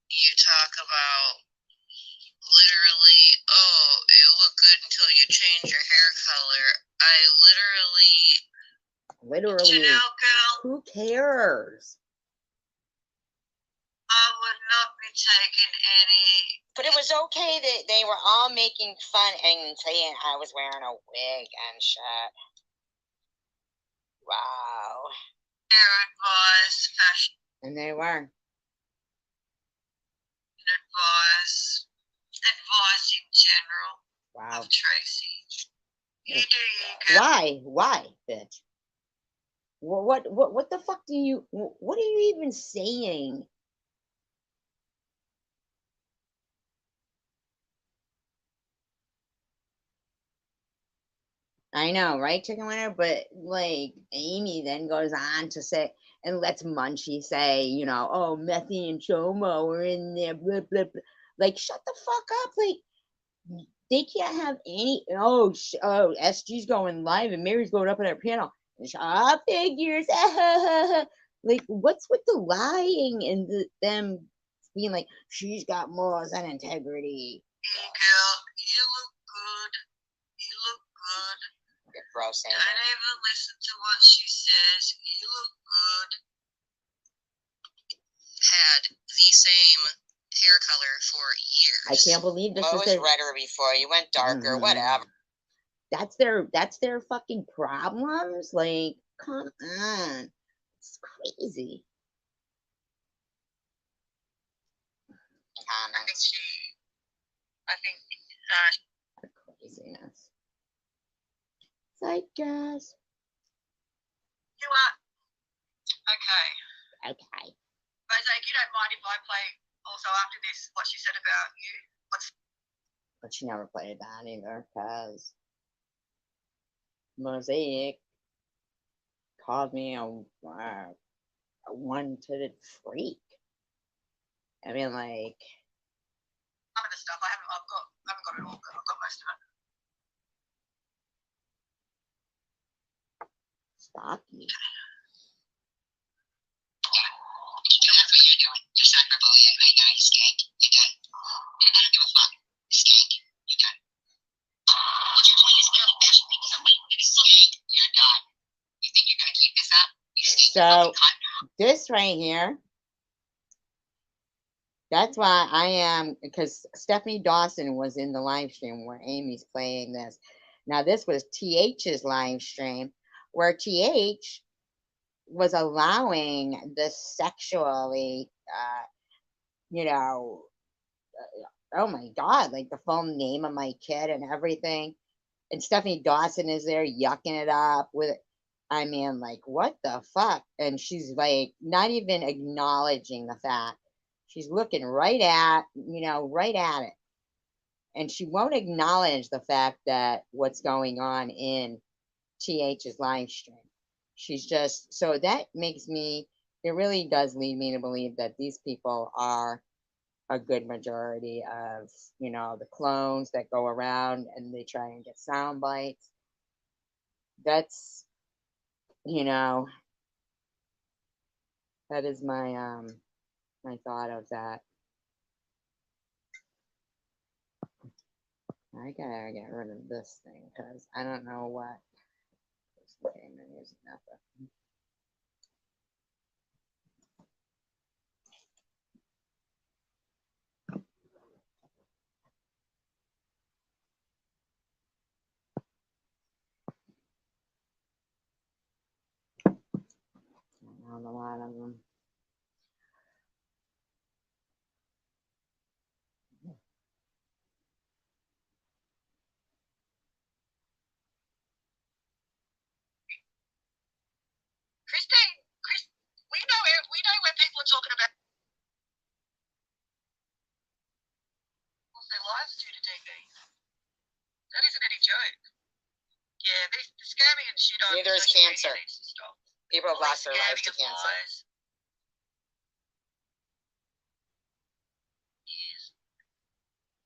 you talk about literally, oh, it looked good until you change your hair color. I Literally, girl, who cares? I would not be taking any. But it was okay that they were all making fun and saying I was wearing a wig and shit. Wow. Hair advice, fashion And they were. advice in general Wow. of Tracy. You do you, girl. Why, bitch? What the fuck what are you even saying? I know, right, chicken winner? But like Amy then goes on to say and lets Munchie say, oh, Methy and Chomo are in there, blah blah blah. Like, shut the fuck up. Like, they can't have any. SG's going live and Mary's going up on her panel. Figures. Like, what's with the lying and them being like, she's got morals and integrity? Hey, girl, you look good. You look good. You're gross, Amy. Don't even listen to what she says. You look good. Had the same hair color for years. I can't believe this Well, is it was redder before. You went darker, whatever. That's their fucking problems. Like, come on. It's crazy. I think Craziness. Zeitgeist. you are. Okay. Okay. Mosaic, you don't mind if I play also after this what she said about you? But she never played that either, because Mosaic called me a one-titted freak. I mean, like, Some of the stuff I haven't got it all, but I've got most of it. stocky. That's what you're doing. You're cyberbullying right now, you skank. You're done. I don't give a fuck. Skank. You're done. What you're doing is literally bashing people's away. Skank. You're done. You think you're gonna keep this up? So this right here, that's why I am, because Stephanie Dawson was in the live stream where Amy's playing this. Now this was TH's live stream where TH was allowing this sexually, you know, oh my God, like the full name of my kid and everything. And Stephanie Dawson is there yucking it up with, I mean, like, what the fuck? And she's like, not even acknowledging the fact. She's looking right at, right at it. And she won't acknowledge the fact that what's going on in TH's live stream. She's just, so that makes me, it really does lead me to believe that these people are a good majority of, the clones that go around and they try and get sound bites. That's, that is my my thought of that. I gotta get rid of this thing because I don't know what this thing is. Nothing. A lot of them. Christine, we know when people are talking about their lives due to DB. That isn't any joke. Yeah, the scamming and shit on Neither is social media cancer. needs to stop. People have All lost this their lives to scamming of cancer. lies. Yes.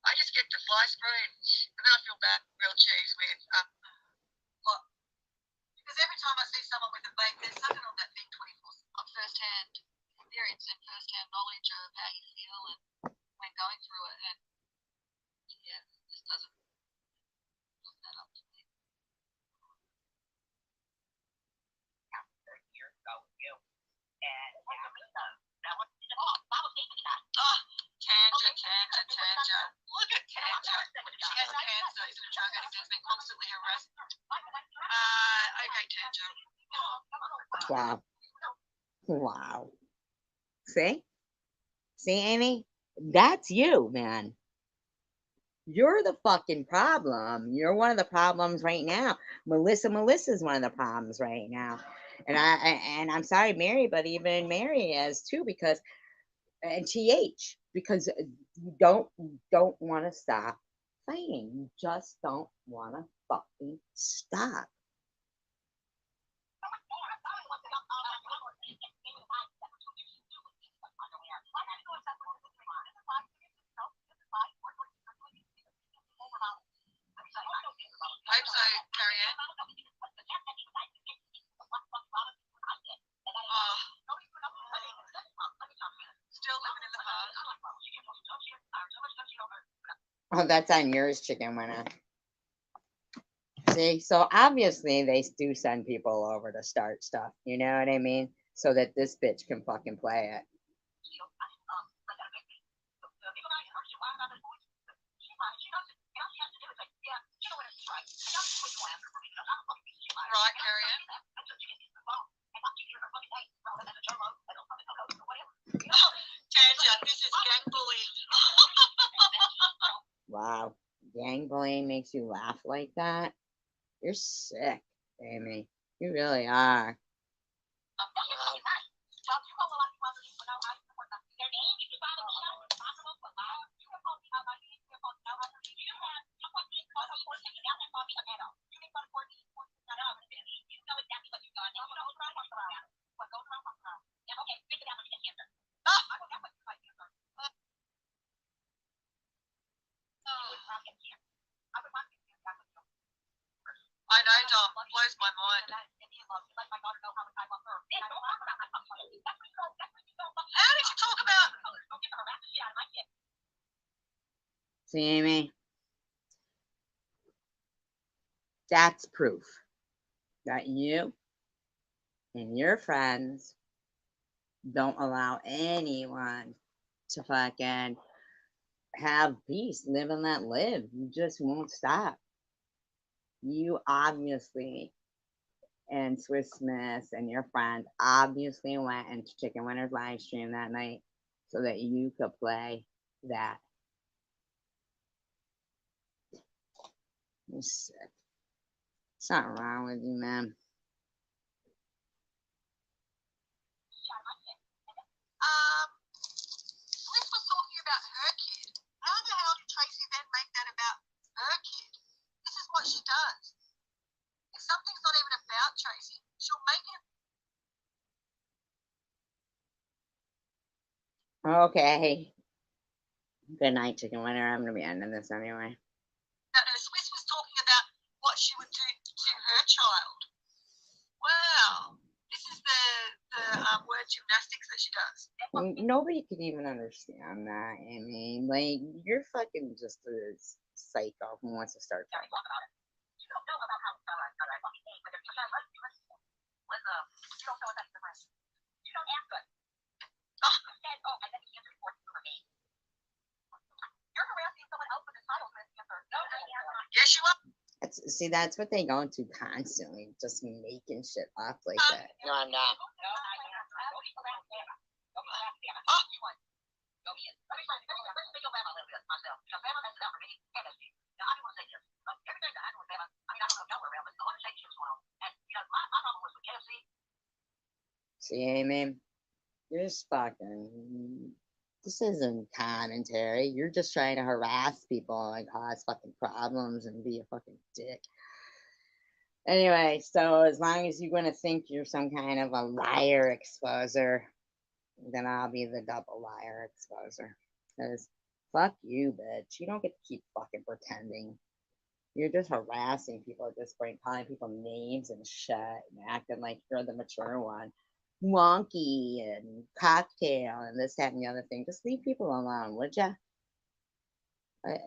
I just get the fly spray and then I feel bad, real cheese with what? Because every time I see someone with a vape, there's something on that thing 24 on first-hand experience and first-hand knowledge of how you feel and when going through it, and yeah, it just doesn't add up to me. Oh, Tanja. Look at Tanja. She has cancer, isn't a drug addict, has been constantly harassed. Okay, Tanja. Wow. Wow. See? See, Amy? That's you, man. You're the fucking problem. You're one of the problems right now. Melissa's one of the problems right now. And I'm sorry, Mary, but even Mary is too, because and TH, because you don't want to stop fighting. You just don't want to fucking stop. Hope so, Carrie Ann. Oh. Still living in the past. Oh, that's on yours, Chicken Winner. See, so obviously they do send people over to start stuff. You know what I mean? So that this bitch can fucking play it. Right, Carrie Ann. Tanja, this is gang bullying. Wow. Gang bullying makes you laugh like that? You're sick, Amy. You really are. I know, Dom. It blows my mind. How did you talk about? See, Amy? That's proof that you and your friends don't allow anyone to fucking have peace, live and let live. You just won't stop. You obviously, and Swiss Smith and your friend obviously went into Chicken Winner's live stream that night so that you could play that. You're sick. Something wrong with you, man. Liz was talking about her kid. How the hell did Tracy then make that about her kid? This is what she does. If something's not even about Tracy, she'll make it. Okay. Good night, Chicken Winner. I'm gonna be ending this anyway. No, Swiss was talking about what she would do to her child. Wow. This is the word gymnastics that she does. Nobody could even understand that. I mean, like, you're fucking just a psycho who wants to start talking. You don't know about how but if you don't let you don't know about the rest. You don't answer it. Oh, instead, I bet the answer for me. You're harassing someone else with a title for an answer. No, yes, you are. That's what they go into constantly, just making shit up like that. No, I'm not. See, Amy, you're just fucking. This isn't commentary. You're just trying to harass people and cause fucking problems and be a fucking dick. Anyway, so as long as you're gonna think you're some kind of a liar exposer, then I'll be the double liar exposer. Because fuck you, bitch. You don't get to keep fucking pretending. You're just harassing people at this point, calling people names and shit, and acting like you're the mature one. Wonky and cocktail and this, that, and the other thing. Just leave people alone, would ya?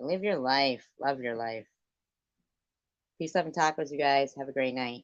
Live your life. Love your life. Peace, love, and tacos, you guys. Have a great night.